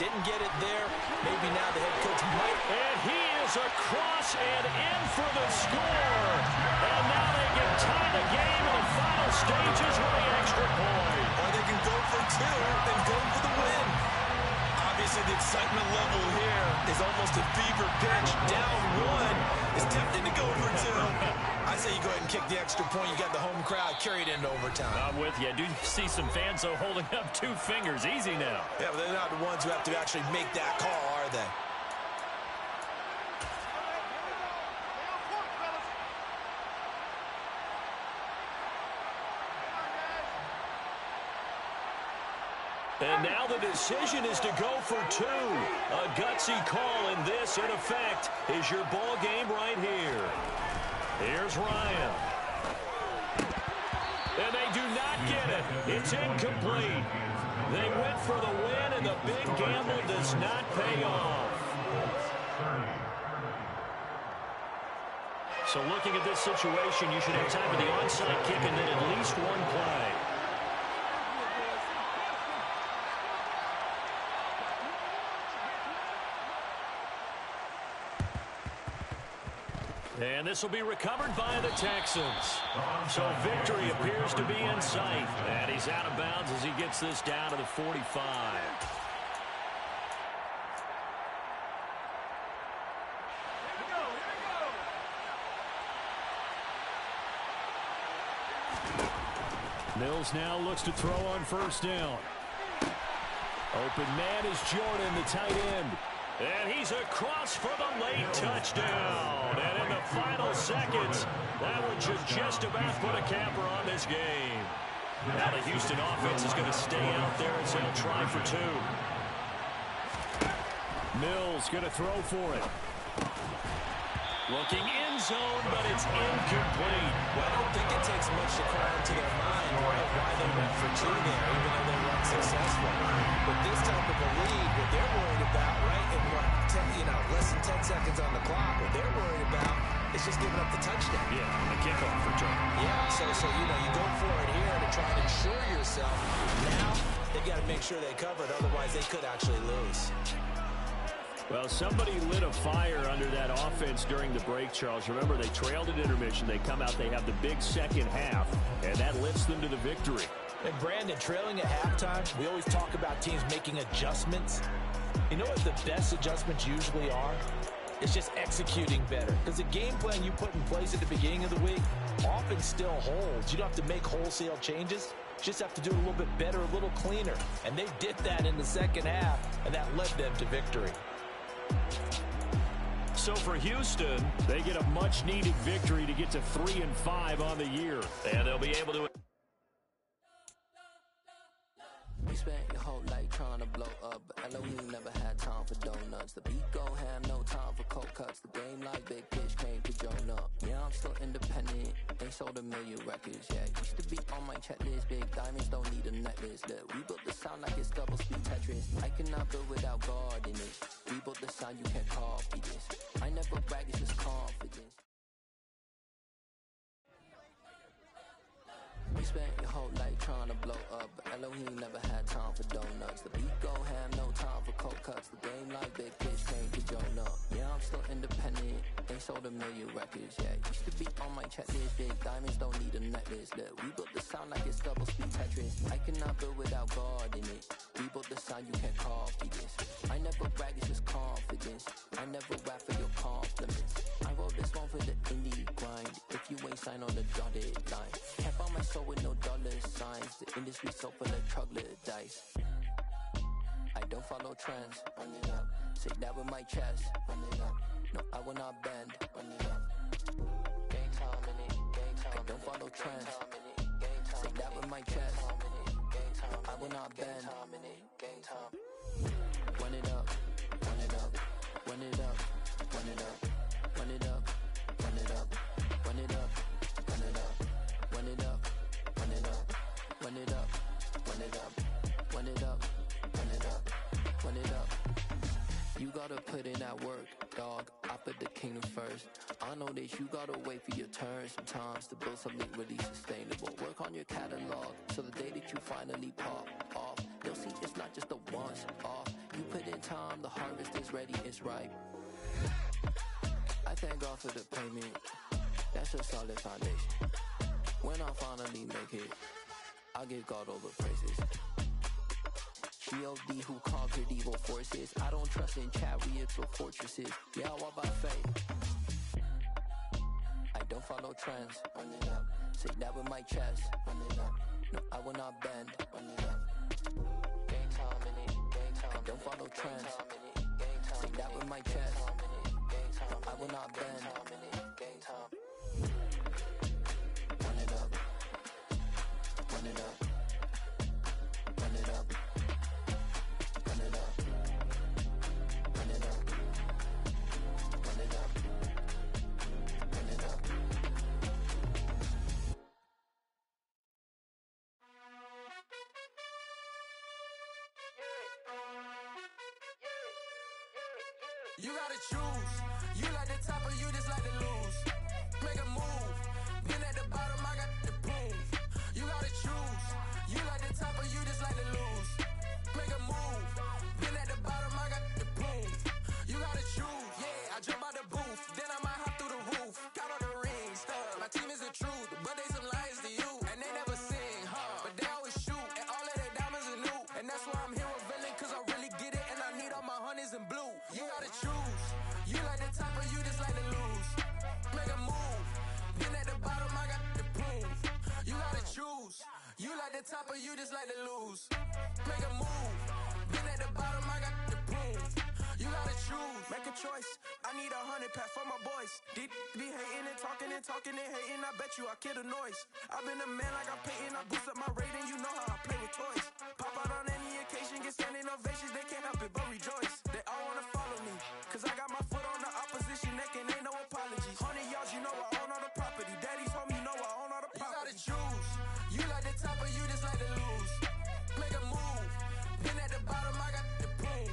Didn't get it there. Maybe now the head coach might. And he is across and in for the score. And now they can tie the game in the final stages with the extra point. Or they can go for 2 and go for the win. Obviously, the excitement level here is almost a fever pitch. Down 1 is tempting to go for 2. I say you go ahead and kick the extra point. You got the home crowd carried into overtime. I'm with you. I do see some fans, though, holding up 2 fingers. Easy now. Yeah, but they're not the ones who have to actually make that call, are they? And now the decision is to go for 2. A gutsy call, and this, in effect, is your ball game right here. Here's Ryan. And they do not get it. It's incomplete. They went for the win, and the big gamble does not pay off. So looking at this situation, you should have time for the onside kick and then at least one play. And this will be recovered by the Texans. So victory appears to be in sight. And he's out of bounds as he gets this down to the 45. Mills now looks to throw on first down. Open man is Jordan, the tight end. And he's across for the late touchdown. And in the final seconds, that one should just about put a capper on this game. Now the Houston offense is going to stay out there as they'll try for two. Mills going to throw for it. Looking in zone, but it's incomplete. Well, I don't think it takes much to call into their mind why they went for two there, even though they weren't successful. With this type of a lead, what they're worried about, right, and less than 10 seconds on the clock, what they're worried about is just giving up the touchdown. Yeah, the kickoff return. Yeah, so you go for it here to try and ensure yourself. Now, they got to make sure they cover it, otherwise they could actually lose. Well, somebody lit a fire under that offense during the break, Charles. Remember, they trailed at intermission. They come out, they have the big second half, and that lifts them to the victory. And Brandon, trailing at halftime, we always talk about teams making adjustments. You know what the best adjustments usually are? It's just executing better. Because the game plan you put in place at the beginning of the week often still holds. You don't have to make wholesale changes. You just have to do it a little bit better, a little cleaner. And they did that in the second half, and that led them to victory. So for Houston, they get a much-needed victory to get to 3-5 on the year. And they'll be able to... You spent your whole life trying to blow up, but Elohim never had time for donuts. The beat go ham, no time for cold cuts. The game like big pitch came to Jonah. Yeah, I'm still independent, ain't sold a million records yet. Used to be on my checklist, big diamonds don't need a necklace. Look, we built the sound like it's double speed Tetris. I cannot build without God in it. We built the sound, you can't copy this. I never brag, it's just confidence. You spent your whole life trying to blow up, but Elohim never had time for donuts. The beat go ham, no time for cold cuts. The game like big pitch came to Jonah. Yeah, I'm still independent, ain't sold a million records yet. Used to be on my checklist, big diamonds don't need a necklace. Look, we built the sound like it's double speed Tetris. I cannot build without God in it. We built the sound, you can't copy this. I never brag, it's just confidence. I never rap for your compliments. I wrote this one for the indie grind. If you ain't signed on the dotted line, can't buy my soul with no dollar signs. The industry so full of troglodytes. I don't follow trends. Run it up. Say that with my chest. Run it up. No, I will not bend. Run it up. Game time in it. Game time. I don't follow trends. Say that with my chest. I will not bend. Game time. Run it up. Run it up. Run it up. Run it up. Run it up. Run it up. Run it up. Run it up. Run it up. Run it up. Run it up. Run it up. Run it up. Run it up. Run it up. You gotta put in that work, dog. I put the kingdom first. I know that you gotta wait for your turn sometimes to build something really sustainable. Work on your catalog so the day that you finally pop off, you'll see it's not just a once off. You put in time, the harvest is ready, it's ripe. I thank God for the payment. That's a solid foundation. When I finally make it, I'll give God all the praises. G.O.D. who conquered evil forces. I don't trust in chariots or fortresses. Yeah, I walk by faith. I don't follow trends. Run it up. Say that with my chest. Run it up. No, I will not bend. Run it up. Game time in it. Game time. I don't follow trends. Say that with my chest. No, I will not bend. Game time. Run it up. Run it up. Run it up. Run it up. Run it up. Run it up. Run it up. You gotta choose. You like the top or you just like to lose. make a move. Been at the bottom, I got the proof. You gotta choose. You like the top or you just like to lose. Make a move. Been at the bottom, I got the proof. You gotta choose. Yeah, I jump out the booth, then I might hop through the roof. Count all the rings, my team is the truth, but they some liars to you, and they never sing, but they always shoot, and all of their diamonds are new, and that's why I'm here with villain, cause I really get it, and I need all my honeys in blue. You gotta choose. You like the top or you just like to lose. Make a move. Been at the bottom, I got the proof. You gotta choose. You like the top or you just like to lose. Make a move. Been at the bottom, I got the proof. You gotta choose. Make a choice. I need 100 pack for my boys. Deep be hating and talking and hating. I bet you I kill the noise. I've been a man like I'm Peyton. I boost up my rating. You know how I play with toys. Pop out on any occasion, get standing ovations. They can't help it but rejoice. They all wanna follow me, cause I got my foot on the opposition neck and ain't no apologies. 100 yards, you know I own all the property. Daddy's home, you know I own all the property. You gotta choose. You like the top or you just like to lose. Make a move. Been at the bottom, I got the proof.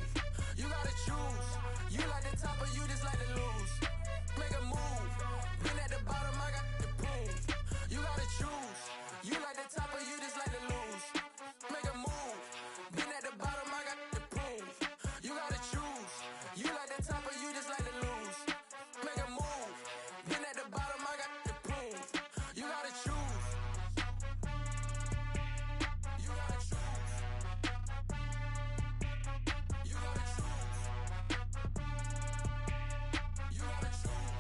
You gotta choose. You like the top or you just like to lose. Make a move. Been at the bottom, I got the proof. You gotta choose. You like the top or you just like to lose. Make a move. Been at the bottom, I got the proof. You gotta choose. You like the top or you just like to lose. Make a move. Been at the bottom, I got the proof. You gotta choose. You gotta choose. You gotta choose. You gotta choose.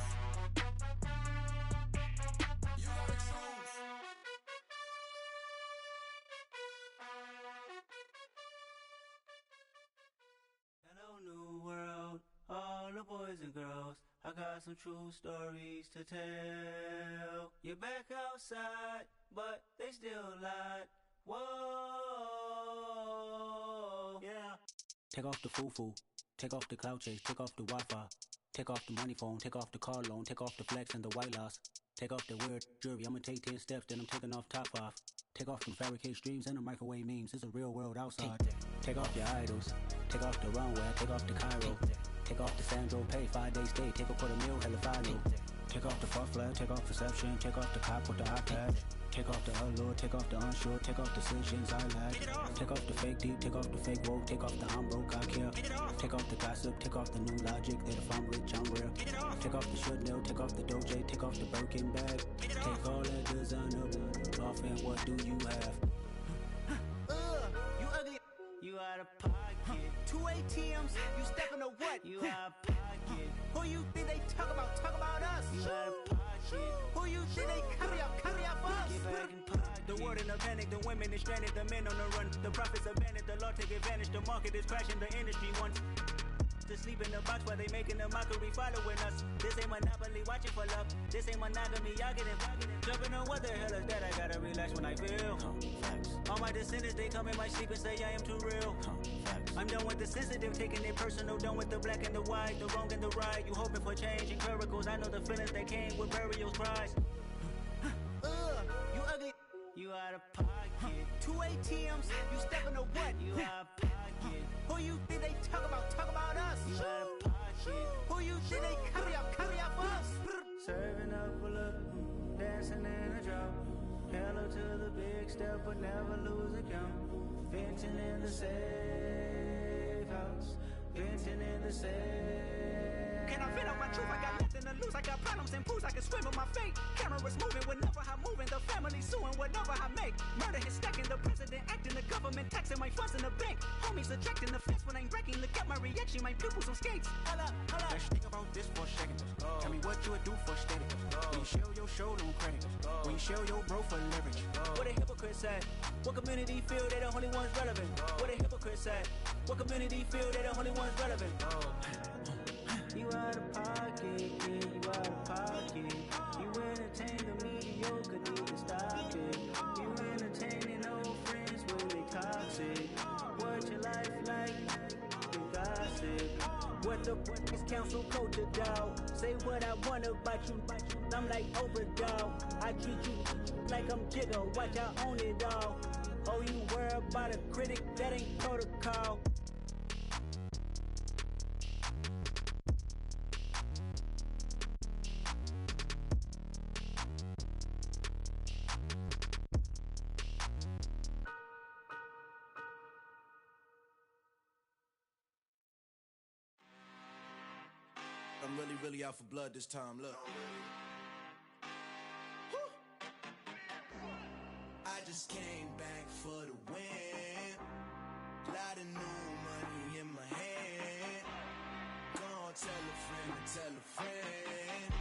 You gotta choose. Hello, new world, all the boys and girls. I got some true stories to tell. You're back outside, but they still lied. Whoa, yeah. Take off the foo-foo, take off the cloud chase, take off the Wi-Fi. Take off the money phone, take off the car loan, take off the flex and the white loss. Take off the weird jewelry, I'ma take 10 steps, then I'm taking off top 5. Take off them fabricated streams and the microwave memes, it's a real world outside. Take off your idols, take off the runway, take off the Cairo. Take off the Sandro pay, 5-day stay, take a quarter meal, hella final. Take off the far flag, take off perception, take off the cop with the iPad. Take off the allure, take off the unsure, take off decisions I lack. Take off the fake deep, take off the fake woke, take off the I'm broke, I care. Take off the gossip, take off the new logic, that if I'm rich, I'm real. Take off the should know, take off the doje, take off the Birkin bag. Take all that designer off and what do you have? You ugly, you out of pocket. 2 ATMs, you stepping to what? You out of pocket. Who you think they talk about us? You out of pocket. Who you think they carry up for us? Get back in pocket. The world in a panic, the women is stranded, the men on the run. The profits abandoned, the law take advantage, the market is crashing, the industry wants to sleep in the box while they making a mockery following us. This ain't monopoly, watching for love. This ain't monogamy, y'all getting jumping on what the hell is that? I gotta relax when I feel. All my descendants, they come in my sleep and say I am too real. I'm done with the sensitive, taking it personal. Done with the black and the white, the wrong and the right. You hoping for change and miracles. I know the feelings that came with burial cries. You ugly, you out of pocket. 2 ATMs, you stepping to what? You out of pocket. Who you think they talk about us? You out of pocket. Who you think they carry up for us? Serving up a look, dancing in a drop. Hello to the big step, but never lose a count. Venting in the safe house. Venting in the safe. Can I vent out my truth? I got nothing to lose. I got problems and pools. I can swim with my fate. Cameras moving whenever I'm moving. The family suing whatever I make. Murder is stacking. The president acting. The government taxing my funds in the bank. Homies attracting the fence when I'm breaking. Look at my reaction. My pupils on skates. Holla. Let's think about this for a second. Tell me what you would do for steady. When you show your show, no credit. When you show your bro for leverage. What a hypocrite said. What community feel they the only ones relevant? What a hypocrite said. What community feel they the only ones relevant? You out of pocket, yeah, you out of pocket. You entertain the mediocre, need to stop it. You entertaining old friends when they toxic. What your life like? You gossip. What the is council culture, dog? Say what I want about you. I'm like overdog. I treat you like I'm Jigga. Watch I own it all. Oh, you worry about a critic? That ain't protocol. I'm really out for blood this time, look. I just came back for the win. Lot of new money in my hand. Gonna tell a friend to tell a friend.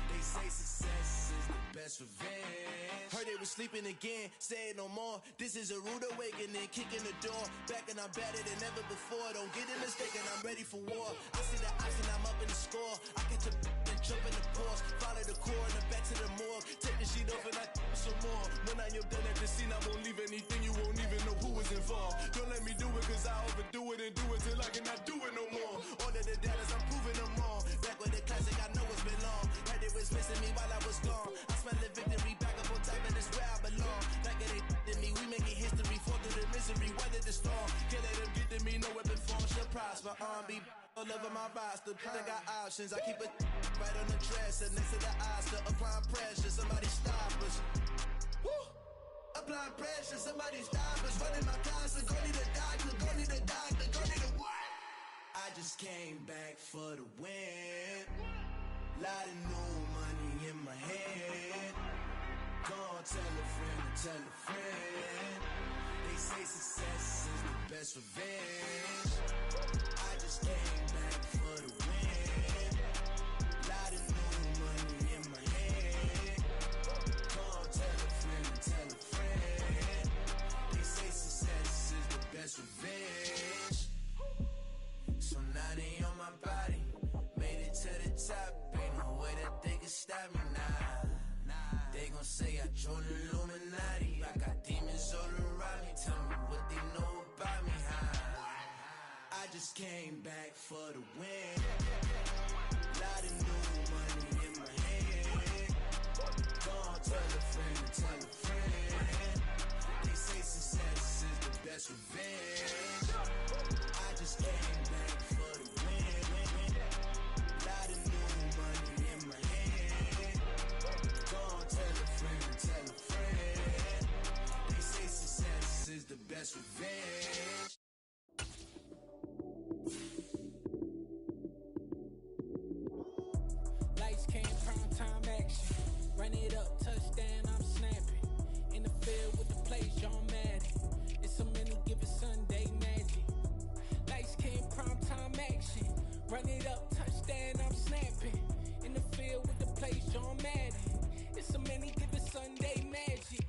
They say success is the best revenge. Heard they was sleeping again, say it no more. This is a rude awakening, kicking the door. Back and I'm better than ever before. Don't get it mistaken, I'm ready for war. I see the option, I'm up in the score. I get your and jump in the course. Follow the core and the back to the morgue. Take the sheet off and I some more. When I am done at the scene, I won't leave anything. You won't even know who is involved. Don't let me do it, cause I overdo it and do it till I cannot do it no more. All of the datas, I'm proving them wrong. Back with the classic, I know it's been long. Heard it was missing me while I was gone. I smell the victory back up on top, and it's where I belong. Like it ain't to me, we making history. Fall through the misery, weather the storm. Can't let them get to me, no weapon form shall prosper. Be all over my roster, I got options. I keep it right on the dresser, next to the Oscar. Applying pressure, somebody stop us. Woo! Applying pressure, somebody stop us. Running my closet, go need a doctor, go need a doctor, go need a what? I just came back for the win. Lot of new money in my hand. Gonna tell a friend to tell a friend. They say success is the best revenge. I just came back for the win. Lot of new money in my hand. Gonna tell a friend to tell a friend. They say success is the best revenge. So now they on my body. Made it to the top. Ain't no way that they can stop me now. They gon' say I joined the Illuminati. I got demons all around me. Tell me what they know about me, huh? I just came back for the win. Lot of new money in my hand. Gonna tell a friend to tell a friend. They say success is the best revenge. I just came back for the win. Lot of new money in my hand. Gonna tell a friend to tell a friend. They say success is the best revenge. Lights came, prime time action. Run it up, touchdown, I'm snapping. In the field with the plays, John Madden. It's so many, give it Sunday magic. Lights came, prime time action. Run it up, touchdown, I'm snapping. In the field with the plays, John Madden. It's so many, give it Sunday magic.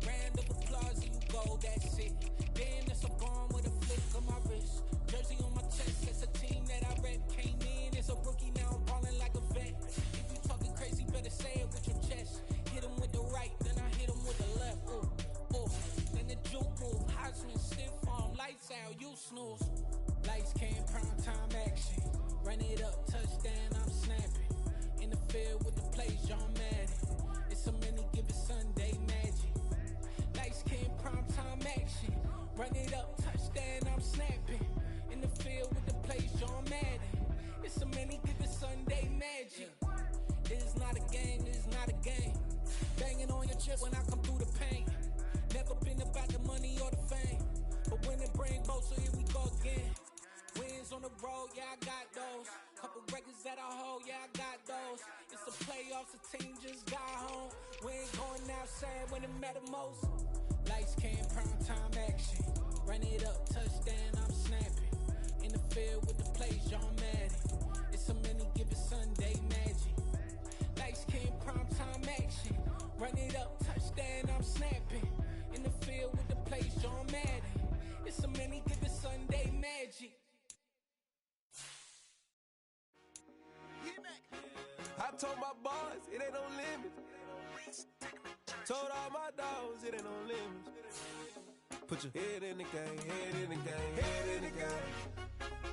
Round of applause, you go, that's it. Damn, that's a bomb with a flick on my wrist. Jersey on my chest, that's a team that I rep. Came in as a rookie, now I'm balling like a vet. If you talking crazy, better say it with your chest. Hit him with the right, then I hit him with the left. Ooh, ooh. Then the juke move, Heisman, stiff arm, lights out, you snooze. Lights came, prime time action. Run it up, touchdown, I'm snapping. In the field with the plays, John Madden. It's so many, give it Sunday magic. Lights came, prime time action. Run it up, touchdown, I'm snapping. In the field with the plays, John Madden. It's so many, give it Sunday magic. It is not a game, it is not a game. Banging on your chest when I come through the pain. Never been about the money or the fame. But when it bring both, so here we go again. Wins on the road, yeah, I got those. Couple records that I hold, yeah, I got those. It's the playoffs, the team just got home. We ain't going outside when it matter most. Lights came, prime time action. Run it up, touchdown, I'm snapping. In the field with the plays, John Madden. It's so many, give it Sunday magic. Lights came, prime time action. Run it up, touchdown, I'm snapping. In the field with the plays, John Madden. It's so many, give it Sunday magic. I told my boys, it ain't no limits. Told all my dogs, it ain't no limits. Put your head in the game, head in the game, head in the game.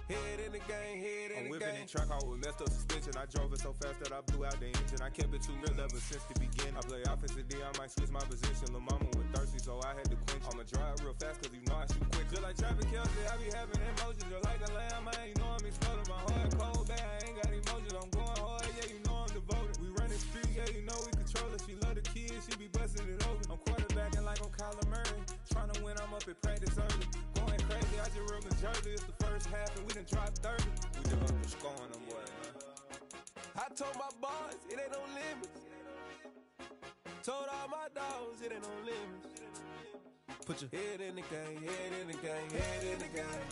Head in the game, head in the game. I'm whipping in track, I was messed up suspension. I drove it so fast that I blew out the engine. I kept it too real ever since the beginning. I play offensive D, I might switch my position. Lil' mama was thirsty, so I had to quench. I'ma drive real fast, cause you know I shoot quick. Just like traffic Kelsey, I be having emotions. Just like a lamb, man, you know I'm exploding. My heart cold, bad, I ain't got emotions. I'm going hard, yeah, you know I'm devoted. We running street, yeah, you know we control it. She love the kids, she be busting it over. I'm quarterbacking like I'm Kyler Murray. Trying to win, I'm up at practice early. Going crazy, I just real New Jersey. It's the first half and we done dropped 30. We done up the scoring them, boy, man. told my boys, it ain't no limits. Told all my dogs, it ain't no limits. Put your head in the game, head in the game, head in the game.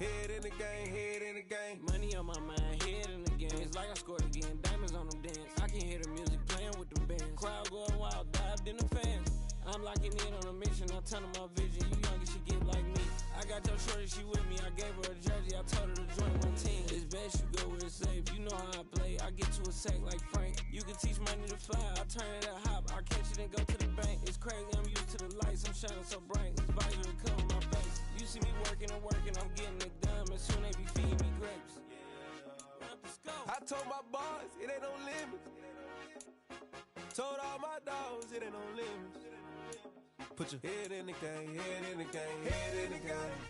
Head in the game, head in the game. Money on my mind, head in the game. It's like I scored again, diamonds on them dance. I can hear the music playing with them bands. Crowd going wild, dived in the fans. I'm locking in on a mission, I tell them my vision. You young and she get like me. I got your shorty, she with me. I gave her a jersey, I told her to join my team. It's best you go where it's safe. You know how I play. I get to a sack like Frank. You can teach money to fly. I turn it a hop. I catch it and go to the bank. It's crazy, I'm used to the lights. I'm shining so bright. This visor will cover my face. You see me working and working. I'm getting it done. And soon they be feeding me grapes. I told my boys, it ain't no limits. Told all my dogs, it ain't no limits. Put your head in the game, head in the game, head in the game.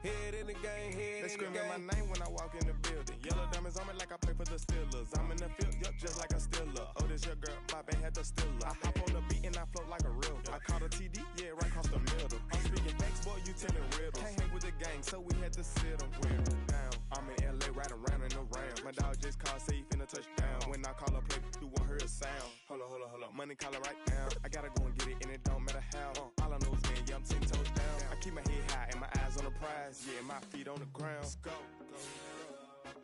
Head in the game, head in the game. They screaming my name when I walk in the building. Yellow diamonds on me like I play for the Steelers. I'm in the field, yup, just like a Steeler. Oh, this your girl, my band had the Steeler. I hop on the beat and I float like a real. I caught a TD, yeah, right across the middle. I'm speaking thanks, boy, you telling riddles. Can't hang with the gang, so we had to sit them down. I'm in LA, right around and around. My dog just called, say he finna touchdown. When I call a play, you won't hear a sound. Hold up, money calling right now. I gotta go and get it, and it don't matter how. All I know is man, yeah, I'm 10 toes down. I keep my head high and my eyes on the prize. Yeah, my feet on the ground. Let's go.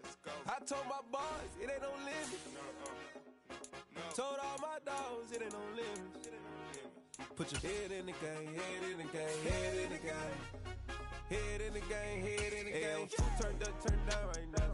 Let's go. I told my boys, it ain't no limits. Told all my dogs, it ain't no limits. Put your head in the game, head in the game, head in the game. Head in the game, head in the game. Turned up, turned down right now.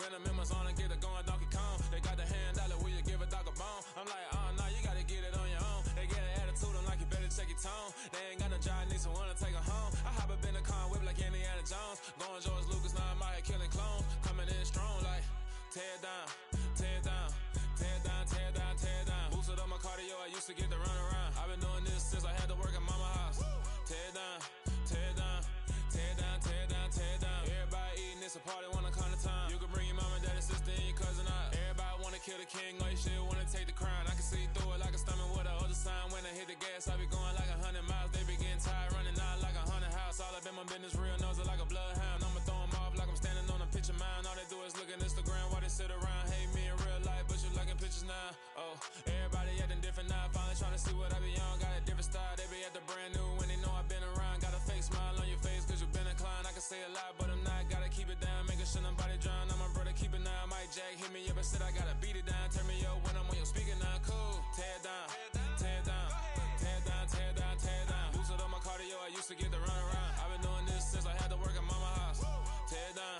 venom in my zone and get it going Donkey Kong. They got the hand dollar, will you give a dog a bone? I'm like, oh, no, you gotta get it on your own. They get an attitude, I'm like, you better check your tone. They ain't got no job, need someone to take her home. I hop up in the car, whip like Indiana Jones. Going George Lucas, now I'm out here killing clones. Coming in strong like, tear down, tear down, tear down, tear down, tear down. Boosted up my cardio, I used to get to run around. I've been doing this since I had to work at mama house. Tear down, tear down, tear down, tear down, tear down. Everybody eating, it's a party, wanna come to time. You can bring your mama, daddy, sister, and your cousin out. Everybody wanna kill the king, or you shit wanna take the crown. I can see through it like a stomach with a other sign. When I hit the gas, I be going like 100 miles. They be getting tired, running out like 100 house. All up in my business, real nose it like a bloodhound. I'ma throw 'em off like I'm standing on a picture mound. All they do is look at Instagram while they sit around. Hate me in real life, but you liking pictures now. Oh, everybody acting different now. Finally trying to see what I be on. Got a different style, they be at the brand new when they know I've been around. Got a fake smile on your face cause you been inclined. I can say a lot, but I'm not. Gotta keep it down, making sure nobody drown. I'm my brother, keep it now. Mike Jack hit me up and said I gotta beat it down. Turn me up when I'm on your speaker now. Cool, tear down, tear down, tear down, tear down, tear down. Boosted up my cardio, I used to get to run around. I've been doing this since I had to work at mama house. Tear down,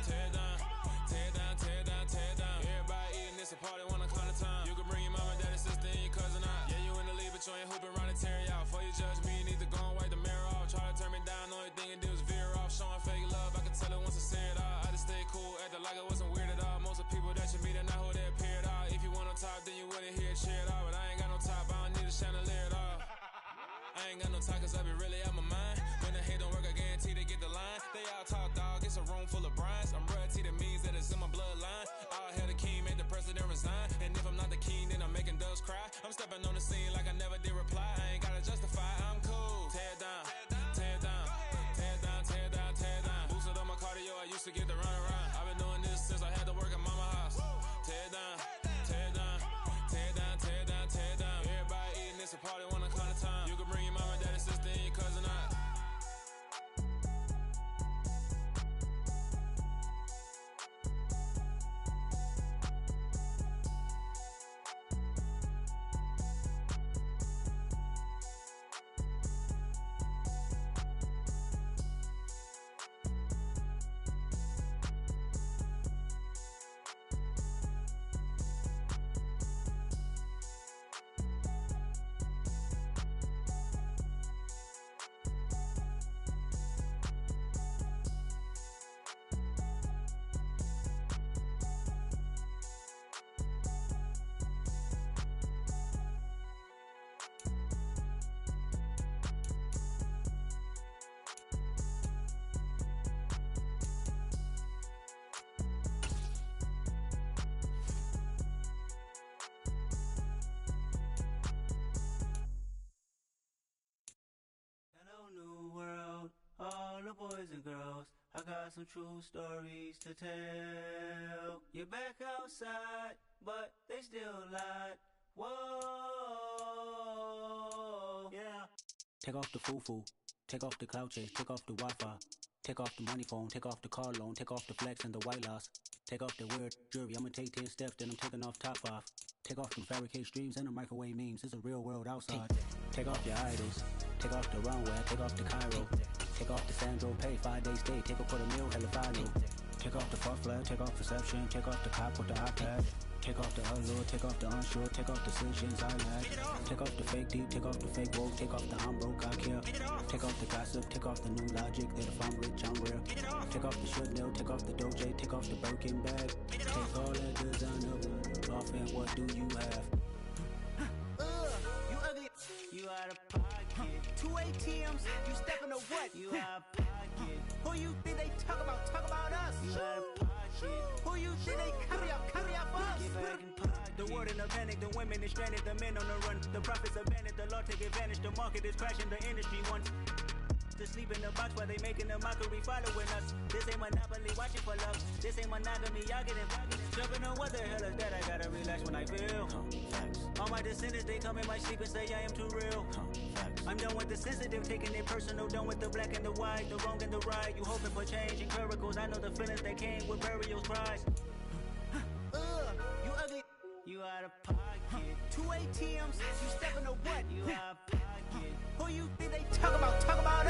tear down, tear down, tear down, tear down. Everybody eating, it's a party, wanna come to time. You can bring your mama, daddy, sister, and your cousin out. Yeah, you in the lead, but you ain't hooping around and tear you out. Before you judge me, you need to go and wipe the mirror off. Try to turn me down, only thing it do is veer off. Showing fake love, I can tell it once I see it all. I just stay cool, acting like I wasn't weird at all. Most of the people that you meet are not who they appear at all. If you want on top, then you wouldn't hear it cheer at all. But I ain't got no top, I don't need a chandelier at all. I ain't got no time cause I be really out my mind. When the hate don't work, I guarantee they get the line. They all talk dog, it's a room full of brines. I'm royalty, that means that it's in my bloodline. All hail the king, made the president resign. And if I'm not the king, then I'm making doves cry. I'm stepping on the scene like I never did reply. I ain't gotta justify, I'm cool. Tear down, tear down, tear down, tear down, tear down. Boosted up my cardio, I used to get to run around. I've been doing this since I had to work at mama house. Tear down, tear down, tear down, tear down, tear down. Everybody eating, it's a party, wanna come to time. You can bring your mama, daddy, sister, and your cousin out. the boys and girls, I got some true stories to tell. You're back outside, but they still lied. Whoa, yeah. Take off the foo-foo, take off the cloud chase, take off the Wi-Fi, take off the money phone, take off the car loan, take off the flex and the white loss, take off the weird jewelry. I'ma take 10 steps, then I'm taking off top 5. Take off them fabricate streams and the microwave memes. It's a real world outside. Take off your idols, take off the runway, take off the Cairo, take off the Sandro pay, 5-day stay, take off for the meal, hella final. Take off the far flag, take off perception, take off the cop with the iPad. Take off the allure, take off the unsure, take off decisions I lag. Take off the fake deep, take off the fake woke, take off the I'm broke, I care. Take off the gossip, take off the new logic, that if I'm rich, I'm real. Take off the should know, take off the doje, take off the Birkin bag. Take all that designer off and what do you have? You ugly, you out of pocket. 2 ATMs, you stepping to what? You out of pocket. Who you think they talk about us? You out of pocket. Who you think they carry up us? Get back in pocket. The world in a panic, the women is stranded, the men on the run. The profits abandoned, the law take advantage, the market is crashing, the industry wants to sleep in the box while they making a mockery following us. This ain't monopoly, watching for love. This ain't monogamy, y'all getting jumping on what the hell is that? I gotta relax when I feel. All my descendants, they come in my sleep and say I am too real. I'm done with the sensitive, taking it personal. Done with the black and the white, the wrong and the right. You hoping for change and miracles. I know the feelings that came with burial cries. You ugly, you out of pocket. 2 ATMs, you stepping to what? You out of pocket. Who you think they talk about us?